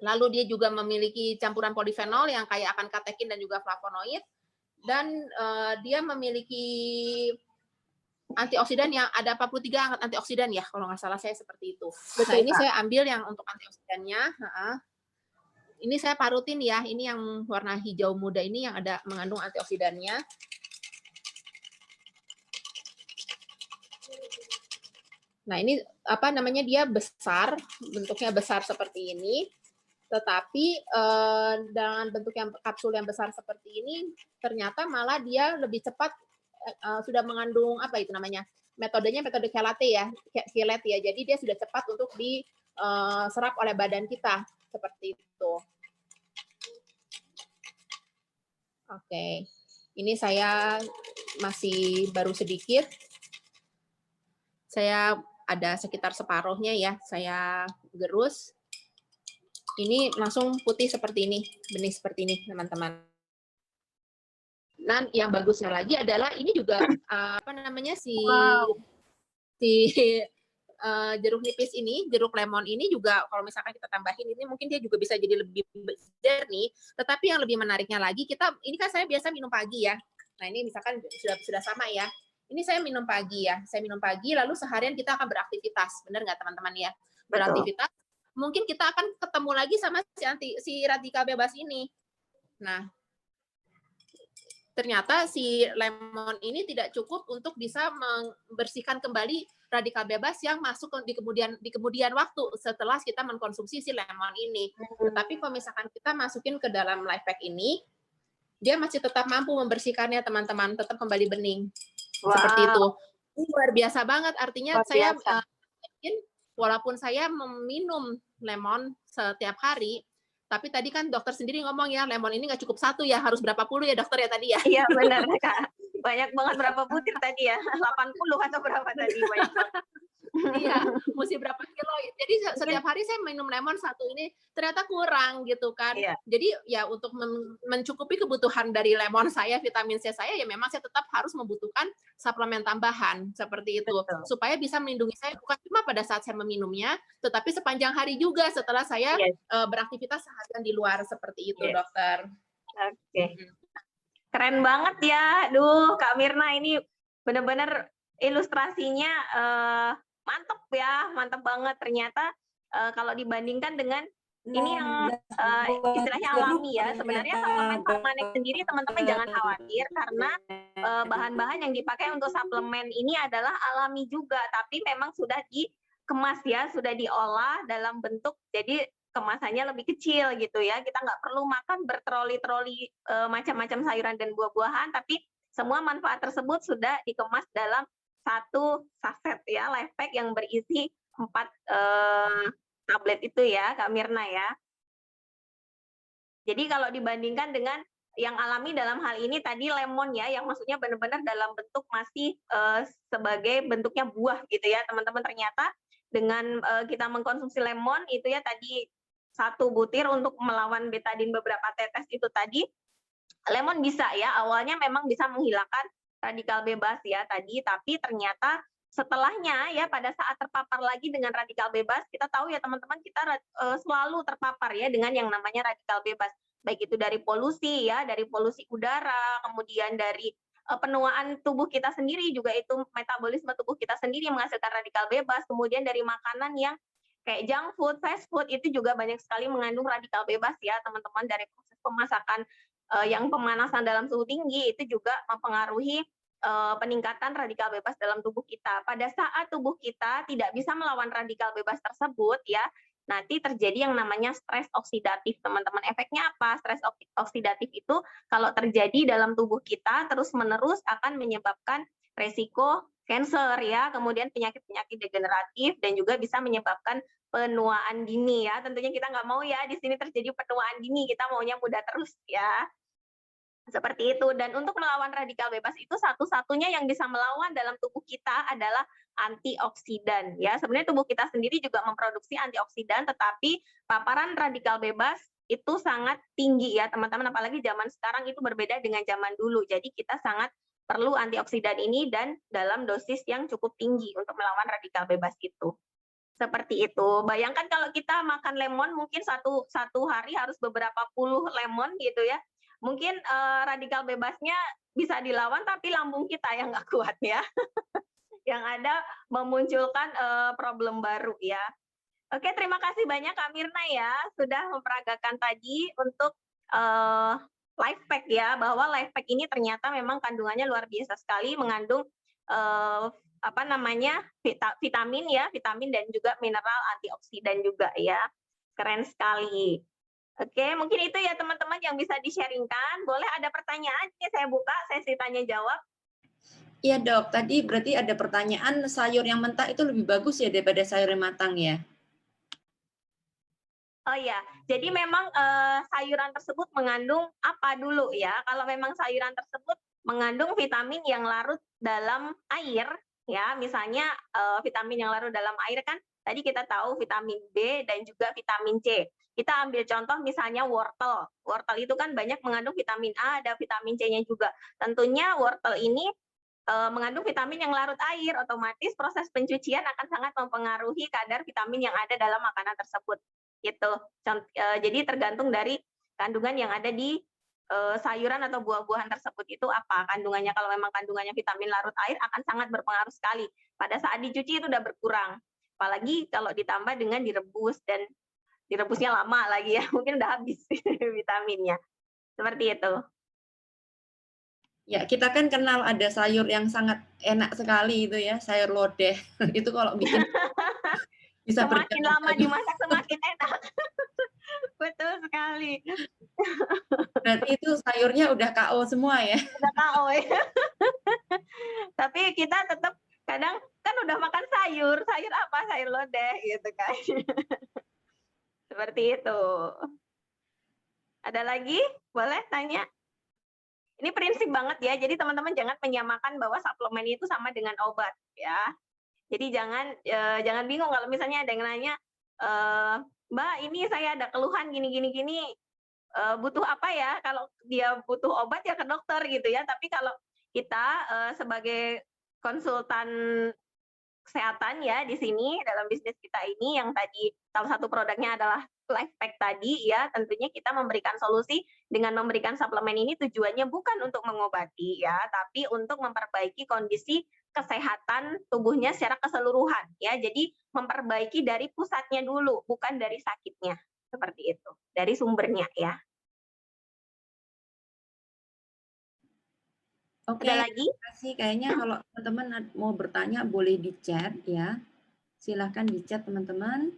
lalu dia juga memiliki campuran polifenol yang kaya akan katekin dan juga flavonoid, dan dia memiliki antioksidan yang ada 43 antioksidan ya, kalau nggak salah saya seperti itu. Betul, nah, ini Kak. Saya ambil yang untuk antioksidannya. ini saya parutin ya, ini yang warna hijau muda ini yang ada mengandung antioksidannya. Nah, ini apa namanya, dia besar, bentuknya besar seperti ini. Tetapi dengan bentuk yang kapsul yang besar seperti ini, ternyata malah dia lebih cepat sudah mengandung apa itu namanya, metodenya metode chelate ya, chelat ya. Jadi dia sudah cepat untuk diserap oleh badan kita seperti itu. Oke, ini saya masih baru sedikit. Saya ada sekitar separuhnya ya, saya gerus. Ini langsung putih seperti ini, benih seperti ini, teman-teman. Dan yang bagusnya lagi adalah ini juga apa namanya jeruk nipis ini, jeruk lemon ini juga kalau misalkan kita tambahin ini mungkin dia juga bisa jadi lebih jernih. Tetapi yang lebih menariknya lagi, ini kan saya biasa minum pagi ya. Nah, ini misalkan sudah sama ya. Ini saya minum pagi ya. Saya minum pagi lalu seharian kita akan beraktivitas. Benar nggak teman-teman ya? Beraktivitas. Mungkin kita akan ketemu lagi sama si radikal bebas ini. Nah, ternyata si lemon ini tidak cukup untuk bisa membersihkan kembali radikal bebas yang masuk di kemudian waktu setelah kita mengkonsumsi si lemon ini. Tetapi kalau misalkan kita masukin ke dalam life pack ini, dia masih tetap mampu membersihkannya, teman-teman, tetap kembali bening. Seperti itu. Ini luar biasa banget, artinya saya walaupun saya meminum lemon setiap hari, tapi tadi kan dokter sendiri ngomong ya, lemon ini nggak cukup satu ya, harus berapa puluh ya dokter ya tadi ya? Iya benar Kak, banyak banget berapa butir tadi ya, 80 atau berapa tadi? Banyak banget. Iya, mesti berapa kilo. Jadi setiap hari saya minum lemon satu ini ternyata kurang gitu kan. Iya. Jadi ya untuk mencukupi kebutuhan dari lemon saya, vitamin C saya, ya memang saya tetap harus membutuhkan suplemen tambahan seperti itu. Betul. Supaya bisa melindungi saya bukan cuma pada saat saya meminumnya, tetapi sepanjang hari juga setelah saya beraktivitas seharian di luar seperti itu, dokter. Oke. Keren banget ya. Duh, Kak Mirna ini benar-benar ilustrasinya mantep ya, mantep banget. Ternyata kalau dibandingkan dengan ini yang istilahnya alami ya, sebenarnya suplemen Farmanex sendiri teman-teman jangan khawatir karena bahan-bahan yang dipakai untuk suplemen ini adalah alami juga, tapi memang sudah dikemas ya, sudah diolah dalam bentuk jadi kemasannya lebih kecil gitu ya. Kita nggak perlu makan bertroli-troli macam-macam sayuran dan buah-buahan, tapi semua manfaat tersebut sudah dikemas dalam satu saset ya, life pack yang berisi 4 tablet itu ya, Kak Mirna ya. Jadi kalau dibandingkan dengan yang alami dalam hal ini tadi lemon ya, yang maksudnya benar-benar dalam bentuk masih sebagai bentuknya buah gitu ya, teman-teman. Ternyata dengan kita mengkonsumsi lemon itu ya tadi 1 butir untuk melawan betadin beberapa tetes itu tadi, lemon bisa ya, awalnya memang bisa menghilangkan radikal bebas ya tadi, tapi ternyata setelahnya ya pada saat terpapar lagi dengan radikal bebas, kita tahu ya teman-teman, kita selalu terpapar ya dengan yang namanya radikal bebas, baik itu dari polusi ya, dari polusi udara, kemudian dari penuaan tubuh kita sendiri juga itu metabolisme tubuh kita sendiri yang menghasilkan radikal bebas, kemudian dari makanan yang kayak junk food, fast food itu juga banyak sekali mengandung radikal bebas ya teman-teman, dari proses pemasakan yang pemanasan dalam suhu tinggi itu juga mempengaruhi peningkatan radikal bebas dalam tubuh kita. Pada saat tubuh kita tidak bisa melawan radikal bebas tersebut ya, nanti terjadi yang namanya stres oksidatif, teman-teman. Efeknya apa? Stres oksidatif itu kalau terjadi dalam tubuh kita terus-menerus akan menyebabkan resiko kanker ya, kemudian penyakit-penyakit degeneratif dan juga bisa menyebabkan penuaan dini ya. Tentunya kita nggak mau ya di sini terjadi penuaan dini, kita maunya muda terus ya. Seperti itu. Dan untuk melawan radikal bebas itu satu-satunya yang bisa melawan dalam tubuh kita adalah antioksidan ya. Sebenarnya tubuh kita sendiri juga memproduksi antioksidan, tetapi paparan radikal bebas itu sangat tinggi ya teman-teman, apalagi zaman sekarang itu berbeda dengan zaman dulu. Jadi kita sangat perlu antioksidan ini dan dalam dosis yang cukup tinggi untuk melawan radikal bebas itu. Seperti itu. Bayangkan kalau kita makan lemon mungkin satu hari harus beberapa puluh lemon gitu ya. Mungkin radikal bebasnya bisa dilawan, tapi lambung kita yang nggak kuat ya. Yang ada memunculkan problem baru ya. Oke, terima kasih banyak Kak Mirna ya, sudah memperagakan tadi untuk life pack ya, bahwa life pack ini ternyata memang kandungannya luar biasa sekali, mengandung apa namanya vitamin ya, vitamin dan juga mineral antioksidan juga ya. Keren sekali. Oke, mungkin itu ya teman-teman yang bisa di-sharing-kan. Boleh ada pertanyaan? Ini saya buka sesi tanya jawab. Iya dok, tadi berarti ada pertanyaan sayur yang mentah itu lebih bagus ya daripada sayur yang matang ya? Oh ya, jadi memang sayuran tersebut mengandung apa dulu ya? Kalau memang sayuran tersebut mengandung vitamin yang larut dalam air, ya, misalnya vitamin yang larut dalam air kan tadi kita tahu vitamin B dan juga vitamin C. Kita ambil contoh misalnya wortel. Wortel itu kan banyak mengandung vitamin A, ada vitamin C-nya juga. Tentunya wortel ini mengandung vitamin yang larut air, otomatis proses pencucian akan sangat mempengaruhi kadar vitamin yang ada dalam makanan tersebut. Gitu. Jadi tergantung dari kandungan yang ada di sayuran atau buah-buahan tersebut itu apa kandungannya. Kalau memang kandungannya vitamin larut air akan sangat berpengaruh sekali. Pada saat dicuci itu udah berkurang. Apalagi kalau ditambah dengan direbus dan direbusnya lama lagi ya, mungkin udah habis vitaminnya. Seperti itu. Ya, kita kan kenal ada sayur yang sangat enak sekali itu ya, sayur lodeh. Itu kalau bikin bisa Semakin lama berjam-jam. dimasak semakin enak. Betul sekali. Berarti itu sayurnya udah KO semua ya? Udah KO ya. Tapi kita tetap kadang kan udah makan sayur, sayur apa? Sayur lodeh gitu kan. Seperti itu. Ada lagi? Boleh tanya? Ini prinsip banget ya. Jadi teman-teman jangan menyamakan bahwa suplemen itu sama dengan obat ya. Jadi jangan bingung kalau misalnya ada yang nanya, Mbak, ini saya ada keluhan gini, butuh apa ya? Kalau dia butuh obat ya ke dokter gitu ya. Tapi kalau kita sebagai konsultan kesehatan ya di sini dalam bisnis kita ini yang tadi salah satu produknya adalah life pack tadi ya, tentunya kita memberikan solusi dengan memberikan suplemen ini tujuannya bukan untuk mengobati ya, tapi untuk memperbaiki kondisi kesehatan tubuhnya secara keseluruhan ya. Jadi memperbaiki dari pusatnya dulu, bukan dari sakitnya. Seperti itu. Dari sumbernya ya. Oke, Ada lagi? terima kasih. Kayaknya kalau teman-teman mau bertanya boleh di chat ya. Silahkan di chat teman-teman.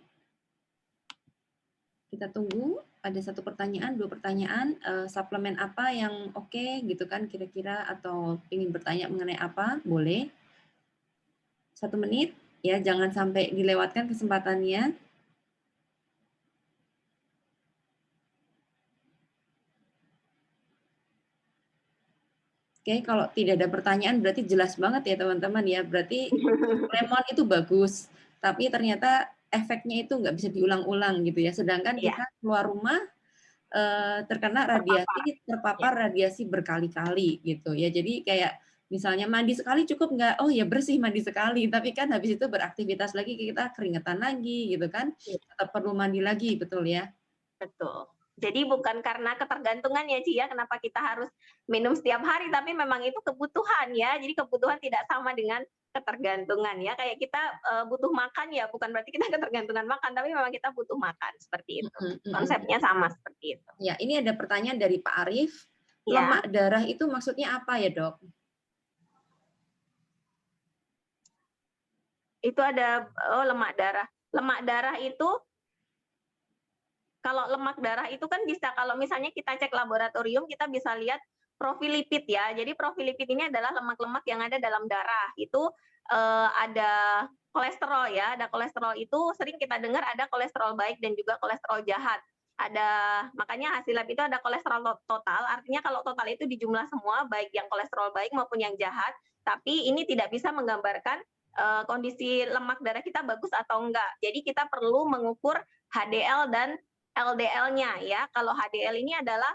Kita tunggu ada satu pertanyaan, dua pertanyaan, suplemen apa yang oke gitu kan kira-kira atau ingin bertanya mengenai apa, boleh. 1 menit ya, jangan sampai dilewatkan kesempatannya. Oke, kalau tidak ada pertanyaan berarti jelas banget ya teman-teman ya. Berarti lemon itu bagus, tapi ternyata efeknya itu nggak bisa diulang-ulang gitu ya. Sedangkan Iya, kita keluar rumah terkena radiasi, terpapar radiasi berkali-kali gitu ya. Jadi kayak misalnya mandi sekali cukup nggak? Oh ya bersih mandi sekali, tapi kan habis itu beraktivitas lagi kita keringetan lagi gitu kan. Tetap perlu mandi lagi, betul ya? betul. Jadi bukan karena ketergantungan ya Ci ya, kenapa kita harus minum setiap hari, tapi memang itu kebutuhan ya. Jadi kebutuhan tidak sama dengan ketergantungan ya. Kayak kita butuh makan ya, bukan berarti kita ketergantungan makan, tapi memang kita butuh makan seperti itu. Konsepnya sama seperti itu. Ya, ini ada pertanyaan dari Pak Arief. Ya, Lemak darah itu maksudnya apa ya, Dok? itu ada lemak darah. Lemak darah itu kalau lemak darah itu kan bisa kalau misalnya kita cek laboratorium kita bisa lihat profil lipid ya. Jadi profil lipid ini adalah lemak-lemak yang ada dalam darah. Itu ada kolesterol ya. Ada kolesterol itu sering kita dengar ada kolesterol baik dan juga kolesterol jahat. Ada makanya hasil lab itu ada kolesterol total. Artinya kalau total itu dijumlah semua baik yang kolesterol baik maupun yang jahat. Tapi ini tidak bisa menggambarkan kondisi lemak darah kita bagus atau enggak. Jadi kita perlu mengukur HDL dan LDL-nya ya. Kalau HDL ini adalah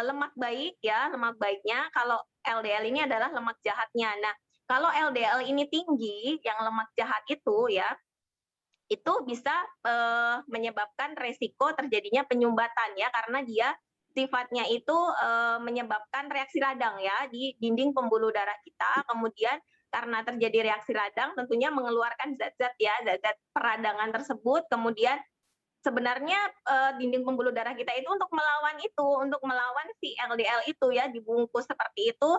lemak baik ya, lemak baiknya. Kalau LDL ini adalah lemak jahatnya. Nah, kalau LDL ini tinggi, yang lemak jahat itu ya, itu bisa menyebabkan resiko terjadinya penyumbatan ya, karena dia sifatnya itu menyebabkan reaksi radang ya di dinding pembuluh darah kita, kemudian karena terjadi reaksi radang tentunya mengeluarkan zat-zat ya, zat-zat peradangan tersebut, kemudian sebenarnya dinding pembuluh darah kita itu untuk melawan si LDL itu ya, dibungkus seperti itu,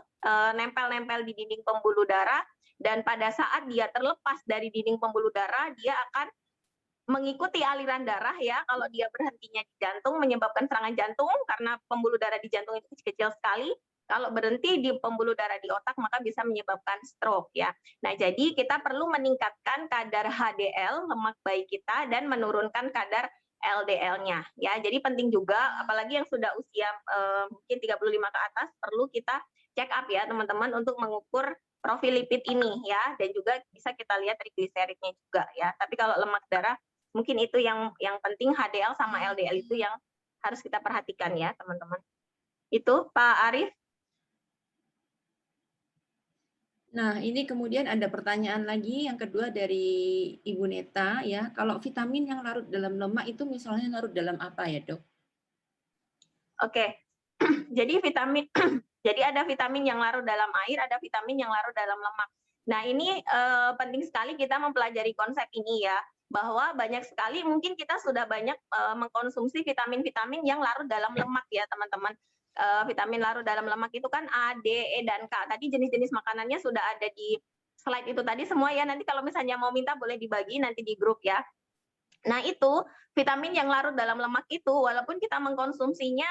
nempel-nempel di dinding pembuluh darah, dan pada saat dia terlepas dari dinding pembuluh darah, dia akan mengikuti aliran darah ya. Kalau dia berhentinya di jantung menyebabkan serangan jantung karena pembuluh darah di jantung itu kecil-kecil sekali. Kalau berhenti di pembuluh darah di otak maka bisa menyebabkan stroke ya. Nah, jadi kita perlu meningkatkan kadar HDL lemak baik kita dan menurunkan kadar LDL-nya ya. Jadi penting juga apalagi yang sudah usia mungkin 35 ke atas perlu kita check up ya teman-teman untuk mengukur profil lipid ini ya, dan juga bisa kita lihat trigliseridnya juga ya. Tapi kalau lemak darah mungkin itu yang penting, HDL sama LDL itu yang harus kita perhatikan ya teman-teman. Itu Pak Arief. Nah, ini kemudian ada pertanyaan lagi yang kedua dari Ibu Neta ya. Kalau vitamin yang larut dalam lemak itu misalnya larut dalam apa ya, Dok? Oke. Jadi vitamin jadi ada vitamin yang larut dalam air, ada vitamin yang larut dalam lemak. Nah, ini penting sekali kita mempelajari konsep ini ya, bahwa banyak sekali mungkin kita sudah banyak mengkonsumsi vitamin-vitamin yang larut dalam lemak ya, teman-teman. Vitamin larut dalam lemak itu kan A, D, E, dan K. Tadi jenis-jenis makanannya sudah ada di slide itu tadi semua ya. Nanti kalau misalnya mau minta boleh dibagi nanti di grup ya. Nah, itu vitamin yang larut dalam lemak itu walaupun kita mengkonsumsinya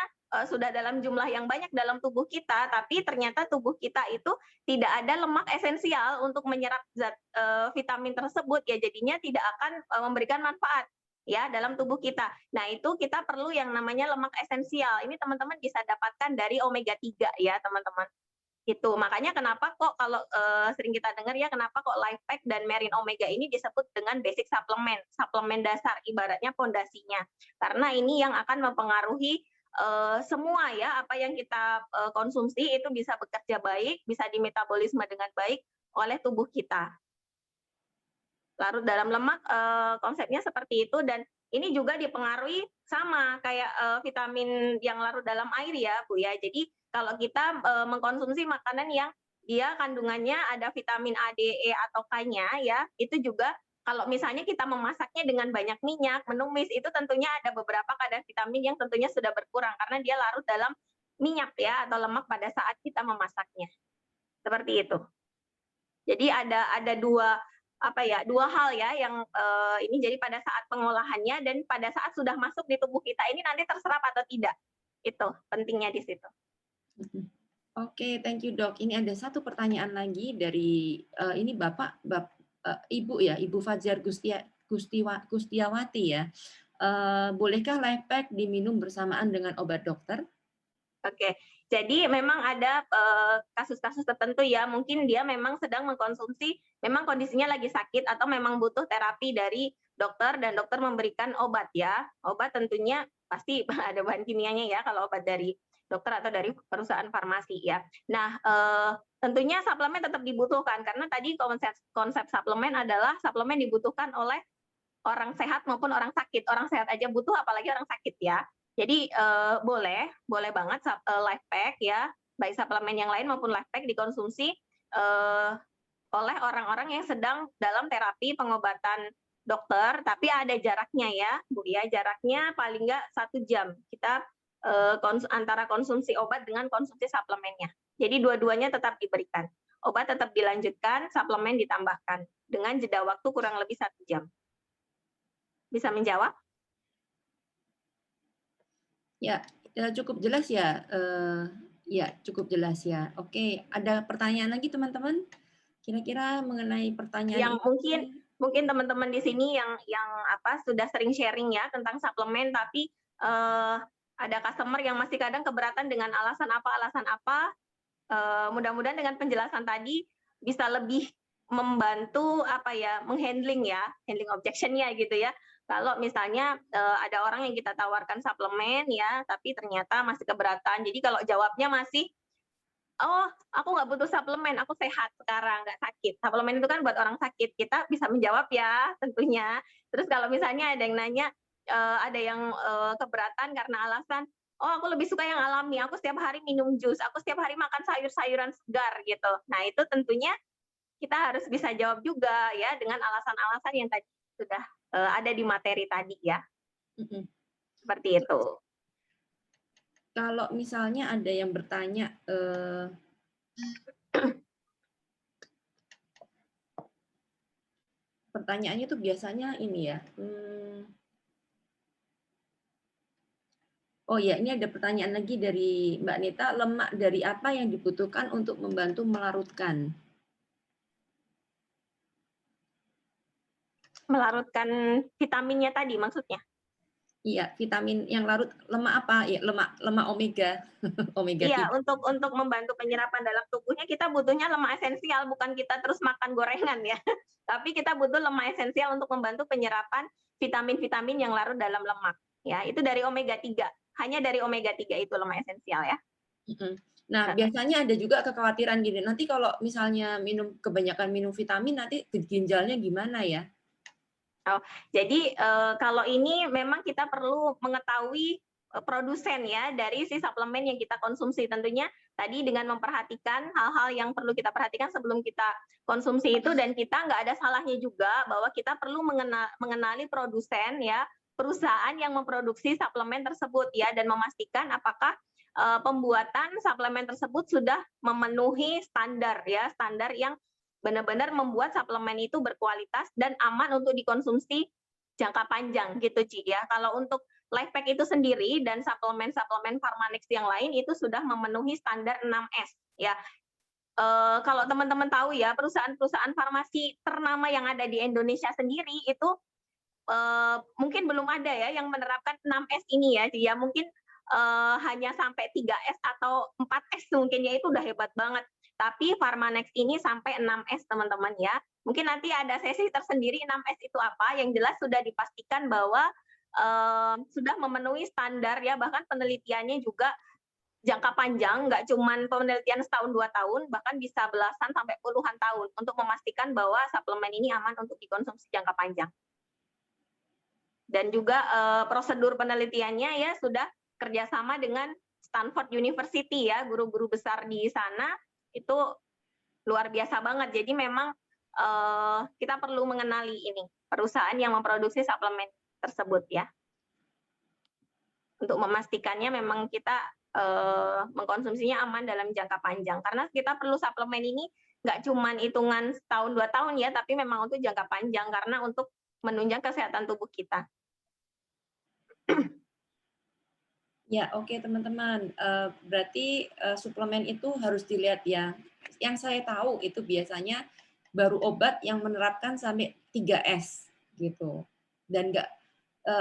sudah dalam jumlah yang banyak dalam tubuh kita, tapi ternyata tubuh kita itu tidak ada lemak esensial untuk menyerap zat vitamin tersebut ya, jadinya tidak akan memberikan manfaat ya dalam tubuh kita. Nah, itu kita perlu yang namanya lemak esensial. Ini teman-teman bisa dapatkan dari omega 3 ya, teman-teman. Itu makanya kenapa kok kalau sering kita dengar ya, kenapa kok LifePack dan Marine Omega ini disebut dengan basic supplement, suplemen dasar, ibaratnya pondasinya. Karena ini yang akan mempengaruhi semua ya, apa yang kita konsumsi itu bisa bekerja baik, bisa dimetabolisme dengan baik oleh tubuh kita. Larut dalam lemak konsepnya seperti itu, dan ini juga dipengaruhi sama kayak vitamin yang larut dalam air ya Bu ya. Jadi kalau kita mengkonsumsi makanan yang dia kandungannya ada vitamin A, D, E atau K-nya ya, itu juga kalau misalnya kita memasaknya dengan banyak minyak, menumis, itu tentunya ada beberapa kadar vitamin yang tentunya sudah berkurang karena dia larut dalam minyak ya atau lemak pada saat kita memasaknya. Seperti itu. Jadi ada dua hal ya yang ini, jadi pada saat pengolahannya dan pada saat sudah masuk di tubuh kita ini nanti terserap atau tidak. Itu pentingnya di situ. Oke, thank you Dok. Ini ada satu pertanyaan lagi dari ini Ibu ya, Ibu Fajar Gustiawati ya. Bolehkah LifePack diminum bersamaan dengan obat dokter? Oke, jadi memang ada kasus-kasus tertentu ya, mungkin dia memang sedang mengkonsumsi, memang kondisinya lagi sakit atau memang butuh terapi dari dokter dan dokter memberikan obat ya. Obat tentunya pasti ada bahan kimianya ya kalau obat dari dokter atau dari perusahaan farmasi ya. Nah, tentunya suplemen tetap dibutuhkan karena tadi konsep suplemen adalah suplemen dibutuhkan oleh orang sehat maupun orang sakit. Orang sehat aja butuh, apalagi orang sakit ya. Jadi boleh banget LifePack ya, baik suplemen yang lain maupun LifePack dikonsumsi oleh orang-orang yang sedang dalam terapi pengobatan dokter, tapi ada jaraknya ya, Bu ya, jaraknya paling nggak 1 jam kita antara konsumsi obat dengan konsumsi suplemennya. Jadi dua-duanya tetap diberikan. Obat tetap dilanjutkan, suplemen ditambahkan dengan jeda waktu kurang lebih 1 jam. Bisa menjawab? Ya, cukup jelas ya. Ya, cukup jelas ya. Oke, ada pertanyaan lagi teman-teman? Kira-kira mengenai pertanyaan yang mungkin teman-teman di sini yang sudah sering sharing ya tentang suplemen, tapi ada customer yang masih kadang keberatan dengan alasan apa. Mudah-mudahan dengan penjelasan tadi bisa lebih membantu menghandling handling objection-nya gitu ya. Kalau misalnya ada orang yang kita tawarkan suplemen ya, tapi ternyata masih keberatan. Jadi kalau jawabnya masih, oh aku nggak butuh suplemen, aku sehat sekarang, nggak sakit. Suplemen itu kan buat orang sakit, kita bisa menjawab ya tentunya. Terus kalau misalnya ada yang nanya, ada yang keberatan karena alasan, oh aku lebih suka yang alami, aku setiap hari minum jus, aku setiap hari makan sayur-sayuran segar gitu. Nah itu tentunya kita harus bisa jawab juga ya dengan alasan-alasan yang tadi sudah ada di materi tadi ya. Seperti itu. Kalau misalnya ada yang bertanya, pertanyaannya tuh biasanya ini ya. Oh ya, ini ada pertanyaan lagi dari Mbak Nita, lemak dari apa yang dibutuhkan untuk membantu melarutkan? Melarutkan vitaminnya tadi maksudnya? Iya, vitamin yang larut, lemak apa? Ya, lemak omega, omega 3. Iya, untuk membantu penyerapan dalam tubuhnya kita butuhnya lemak esensial, bukan kita terus makan gorengan ya. Tapi kita butuh lemak esensial untuk membantu penyerapan vitamin-vitamin yang larut dalam lemak. Ya, itu dari omega 3. Hanya dari omega 3 itu lemak esensial ya. Nah, biasanya ada juga kekhawatiran gini, nanti kalau misalnya kebanyakan minum vitamin, nanti ginjalnya gimana ya? Oh, jadi kalau ini memang kita perlu mengetahui produsen ya dari si suplemen yang kita konsumsi. Tentunya tadi dengan memperhatikan hal-hal yang perlu kita perhatikan sebelum kita konsumsi itu, dan kita nggak ada salahnya juga bahwa kita perlu mengenali produsen ya, perusahaan yang memproduksi suplemen tersebut ya, dan memastikan apakah pembuatan suplemen tersebut sudah memenuhi standar ya, standar yang benar-benar membuat suplemen itu berkualitas dan aman untuk dikonsumsi jangka panjang gitu Ci ya. Kalau untuk Lifepack itu sendiri dan suplemen-suplemen Pharmanex yang lain itu sudah memenuhi standar 6S ya. Kalau teman-teman tahu ya, perusahaan-perusahaan farmasi ternama yang ada di Indonesia sendiri itu mungkin belum ada ya yang menerapkan 6S ini ya Ci ya. Mungkin hanya sampai 3S atau 4S mungkin ya, itu udah hebat banget. Tapi Pharmanex ini sampai 6S teman-teman ya. Mungkin nanti ada sesi tersendiri 6S itu apa, yang jelas sudah dipastikan bahwa sudah memenuhi standar ya, bahkan penelitiannya juga jangka panjang, nggak cuma penelitian setahun 2 tahun, bahkan bisa belasan sampai puluhan tahun untuk memastikan bahwa suplemen ini aman untuk dikonsumsi jangka panjang. Dan juga prosedur penelitiannya ya sudah kerjasama dengan Stanford University ya, guru-guru besar di sana itu luar biasa banget. Jadi memang kita perlu mengenali ini perusahaan yang memproduksi suplemen tersebut ya, untuk memastikannya memang kita mengkonsumsinya aman dalam jangka panjang. Karena kita perlu suplemen ini nggak cuma hitungan setahun 2 tahun ya, tapi memang untuk jangka panjang karena untuk menunjang kesehatan tubuh kita. Ya, oke teman-teman. Berarti suplemen itu harus dilihat ya. Yang saya tahu itu biasanya baru obat yang menerapkan sampai 3S gitu. Dan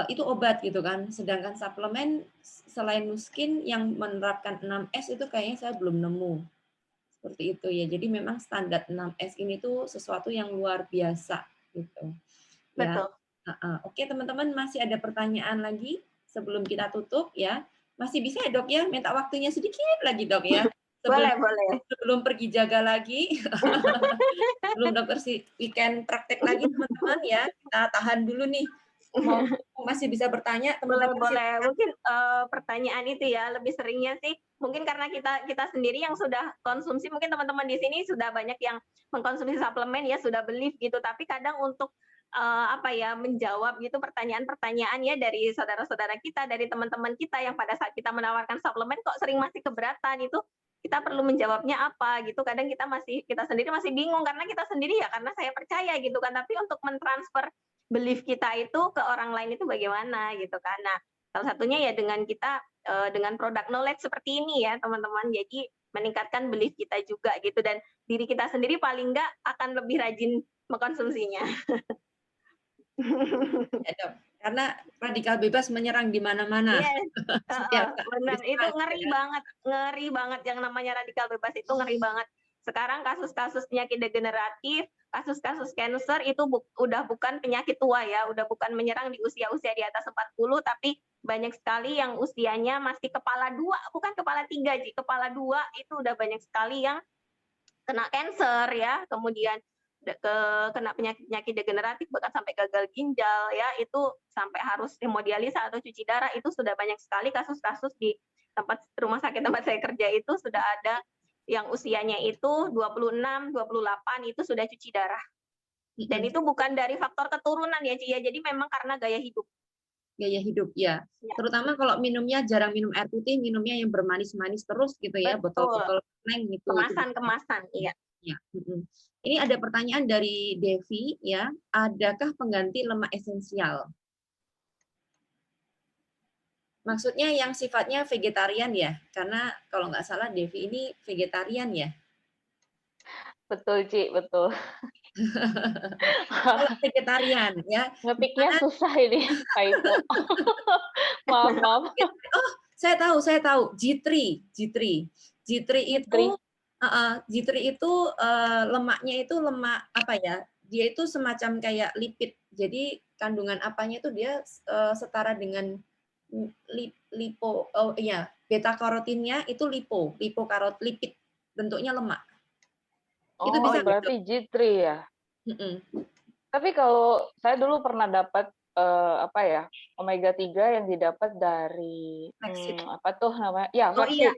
itu obat gitu kan. Sedangkan suplemen selain Nuskin yang menerapkan 6S itu kayaknya saya belum nemu. Seperti itu ya. Jadi memang standar 6S ini tuh sesuatu yang luar biasa gitu. Ya. Betul. Oke teman-teman, masih ada pertanyaan lagi sebelum kita tutup ya? Masih bisa ya Dok ya? Minta waktunya sedikit lagi Dok ya? Sebelum pergi jaga lagi, sebelum dokter si weekend praktek lagi teman-teman ya, kita tahan dulu nih. Mau masih bisa bertanya teman-teman? Boleh. Mungkin pertanyaan itu ya lebih seringnya sih mungkin karena kita sendiri yang sudah konsumsi, mungkin teman-teman di sini sudah banyak yang mengkonsumsi suplemen ya, sudah belief gitu, tapi kadang untuk menjawab gitu pertanyaan-pertanyaan ya dari saudara-saudara kita, dari teman-teman kita yang pada saat kita menawarkan suplemen kok sering masih keberatan, itu kita perlu menjawabnya apa gitu. Kadang kita sendiri masih bingung karena kita sendiri ya, karena saya percaya gitu kan, tapi untuk mentransfer belief kita itu ke orang lain itu bagaimana gitu kan. Nah, salah satunya ya dengan kita dengan produk knowledge seperti ini ya teman-teman, jadi meningkatkan belief kita juga gitu, dan diri kita sendiri paling nggak akan lebih rajin mengkonsumsinya. Ya, Dok. Karena radikal bebas menyerang di mana-mana. Yes. Benar, itu ngeri banget yang namanya radikal bebas itu ngeri banget. Sekarang kasus-kasus penyakit degeneratif, kasus-kasus cancer itu udah bukan penyakit tua ya, udah bukan menyerang di usia-usia di atas 40, tapi banyak sekali yang usianya masih kepala 2, bukan kepala 3, kepala 2 itu udah banyak sekali yang kena cancer ya, kemudian kena penyakit degeneratif, bahkan sampai gagal ginjal ya, itu sampai harus hemodialisa atau cuci darah, itu sudah banyak sekali kasus-kasus di rumah sakit tempat saya kerja, itu sudah ada yang usianya itu 26, 28 itu sudah cuci darah. Dan itu bukan dari faktor keturunan ya, Ci ya. Jadi memang karena gaya hidup. Gaya hidup ya. Ya. Terutama kalau minumnya jarang minum air putih, minumnya yang bermanis-manis terus gitu ya, Betul. botol-botol neng gitu. Kemasan-kemasan, iya. Ya. Ini ada pertanyaan dari Devi ya, adakah pengganti lemak esensial? Maksudnya yang sifatnya vegetarian ya, karena kalau nggak salah Devi ini vegetarian ya. Betul, Ci, betul. Kalau vegetarian ya. Ngetiknya susah ini, typo. Maaf. Oh, saya tahu. G3 itu lemaknya itu lemak apa ya? Dia itu semacam kayak lipid. Jadi kandungan apanya itu dia setara dengan lipo. Oh iya, beta karotinnya itu lipid, bentuknya lemak. Itu Oh, bisa berarti G3 ya. Tapi kalau saya dulu pernah dapat apa ya, omega 3 yang didapat dari apa tuh namanya? Ya, flaxseed.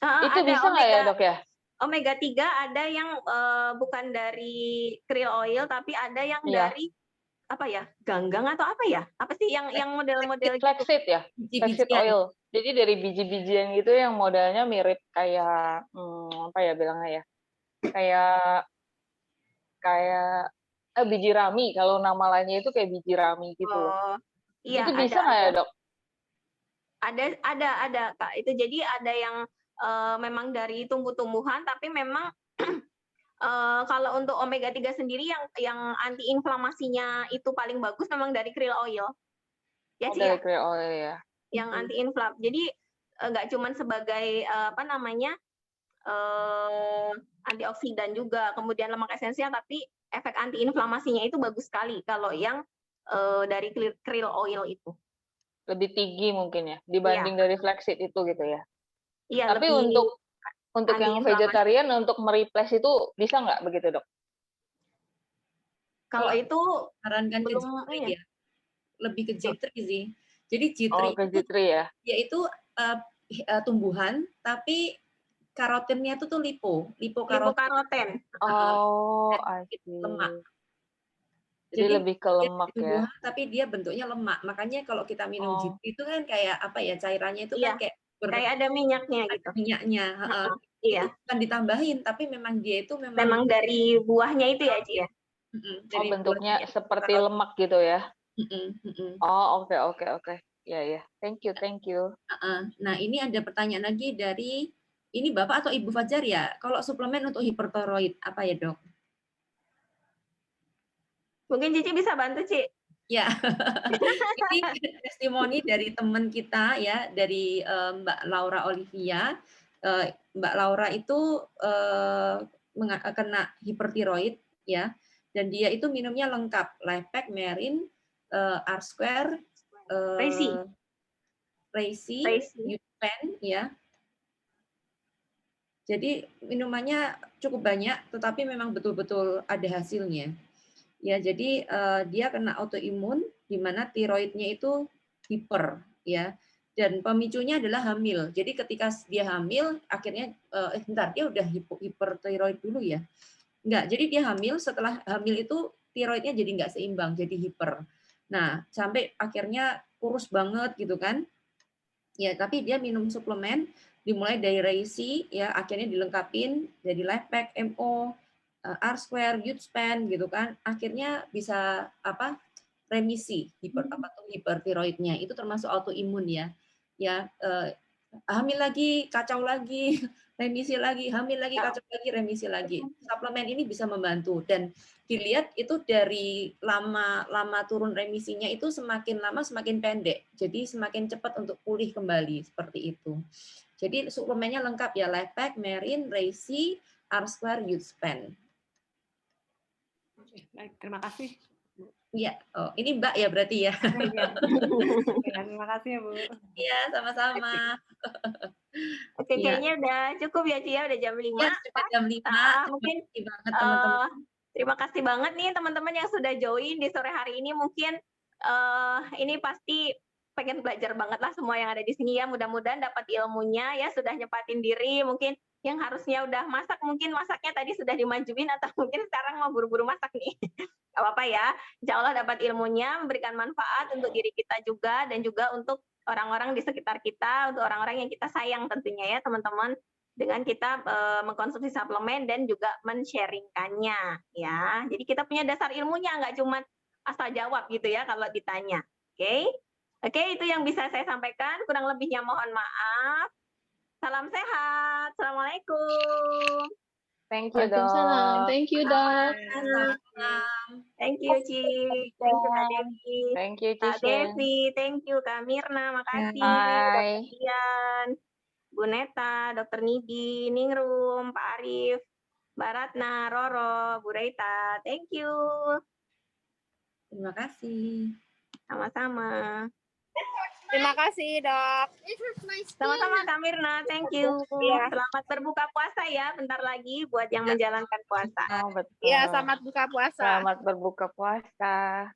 Itu bisa nggak ya, Dok ya? Omega 3 ada yang bukan dari krill oil, tapi ada yang dari apa ya, ganggang atau apa ya? Apa sih yang model-model flaxseed ya? Flaxseed oil. Jadi dari biji-bijian gitu yang modelnya mirip kayak apa ya bilangnya ya? Kayak biji rami, kalau nama lainnya itu kayak biji rami gitu. Iya, itu bisa nggak ya, Dok? Ada Kak. Itu jadi ada yang memang dari tumbuh-tumbuhan, tapi memang kalau untuk omega 3 sendiri yang anti-inflamasinya itu paling bagus memang dari krill oil. Ya, Ci, dari krill oil ya. Yang anti-inflam. Jadi nggak cuma sebagai apa namanya antioksidan juga, kemudian lemak esensial, tapi efek anti-inflamasinya itu bagus sekali kalau yang dari krill oil itu. Lebih tinggi mungkin ya dibanding dari flaxseed itu gitu ya. Iya. Tapi untuk yang vegetarian untuk mereplace itu bisa nggak begitu, Dok? Kalau itu sarankan belum ya. Lebih ke G3 sih. Jadi G3 ke G3 ya. Yaitu tumbuhan tapi karotinnya itu tuh lipokaroten. Oh, lemak. Jadi lebih ke lemak ya. Tapi dia bentuknya lemak. Makanya kalau kita minum G3 itu kan kayak apa ya, cairannya itu kan kayak ada minyaknya gitu. Minyaknya, iya. Bukan ditambahin, tapi memang dia itu memang dari buahnya itu ya, Ci ya. Oh, bentuknya seperti lemak gitu ya. Oh, oke. Ya. Thank you. Nah, ini ada pertanyaan lagi dari ini Bapak atau Ibu Fajar ya. Kalau suplemen untuk hipertiroid apa ya, Dok? Mungkin Cici bisa bantu, Ci. Ya, ini testimoni dari teman kita ya, dari Mbak Laura Olivia. Mbak Laura itu kena hipertiroid ya, dan dia itu minumnya lengkap, Lifepack, Merin, R-Square, Reishi, Youthpan ya. Jadi minumannya cukup banyak, tetapi memang betul-betul ada hasilnya. Ya, jadi dia kena autoimun di mana tiroidnya itu hiper ya. Dan pemicunya adalah hamil. Jadi ketika dia hamil akhirnya dia udah hipertiroid dulu ya. Enggak, jadi dia hamil, setelah hamil itu tiroidnya jadi enggak seimbang, jadi hiper. Nah, sampai akhirnya kurus banget gitu kan. Ya, tapi dia minum suplemen dimulai dari Reishi ya, akhirnya dilengkapin jadi Lifepack, MO, R-Square, Youthpan gitu kan, akhirnya bisa remisi hipertiroidnya. Itu termasuk autoimun ya. Hamil lagi, kacau lagi, remisi lagi, hamil lagi, kacau lagi, remisi lagi. Suplemen ini bisa membantu dan dilihat itu dari lama turun remisinya itu semakin lama semakin pendek. Jadi semakin cepat untuk pulih kembali seperti itu. Jadi suplemennya lengkap ya, Lifepack, Merin, Reishi, R-Square, Youthpan. Baik, terima kasih. Iya, ini Mbak ya berarti ya. Iya. Terima kasih ya, Bu. Iya, sama-sama. Oke, kayaknya udah cukup ya, Ci ya, udah jam 5. Ya, sudah jam 5. Mungkin banget teman-teman. Terima kasih banget nih teman-teman yang sudah join di sore hari ini. Mungkin ini pasti pengen belajar banget lah semua yang ada di sini ya. Mudah-mudahan dapat ilmunya ya, sudah nyepatin diri, mungkin yang harusnya udah masak mungkin masaknya tadi sudah dimajuin atau mungkin sekarang mau buru-buru masak nih. Gak apa-apa ya. Insya Allah dapat ilmunya, memberikan manfaat untuk diri kita juga dan juga untuk orang-orang di sekitar kita, untuk orang-orang yang kita sayang tentunya ya teman-teman. Dengan kita mengkonsumsi suplemen dan juga men-sharingkannya ya. Jadi kita punya dasar ilmunya, nggak cuma asal jawab gitu ya kalau ditanya. Oke? Oke, itu yang bisa saya sampaikan. Kurang lebihnya mohon maaf. Salam sehat. Assalamualaikum. Thank you, Waalaikumsalam. Dok. Thank you, Dok. Thank you, Ci. Thank you, Kak Devi. Thank you, Kak Cishin. Devi, thank you. Kak Mirna, makasih. Bye. Dr. Dian, Bu Neta, Dr. Nidi, Ningrum, Pak Arif, Mbak Ratna, Roro, Bu Reita. Thank you. Terima kasih. Sama-sama. Terima kasih, Dok. Sama-sama Kak Mirna, thank you. Iya. Selamat berbuka puasa ya, bentar lagi buat yang menjalankan puasa. Oh, betul. Iya, selamat buka puasa. Selamat berbuka puasa.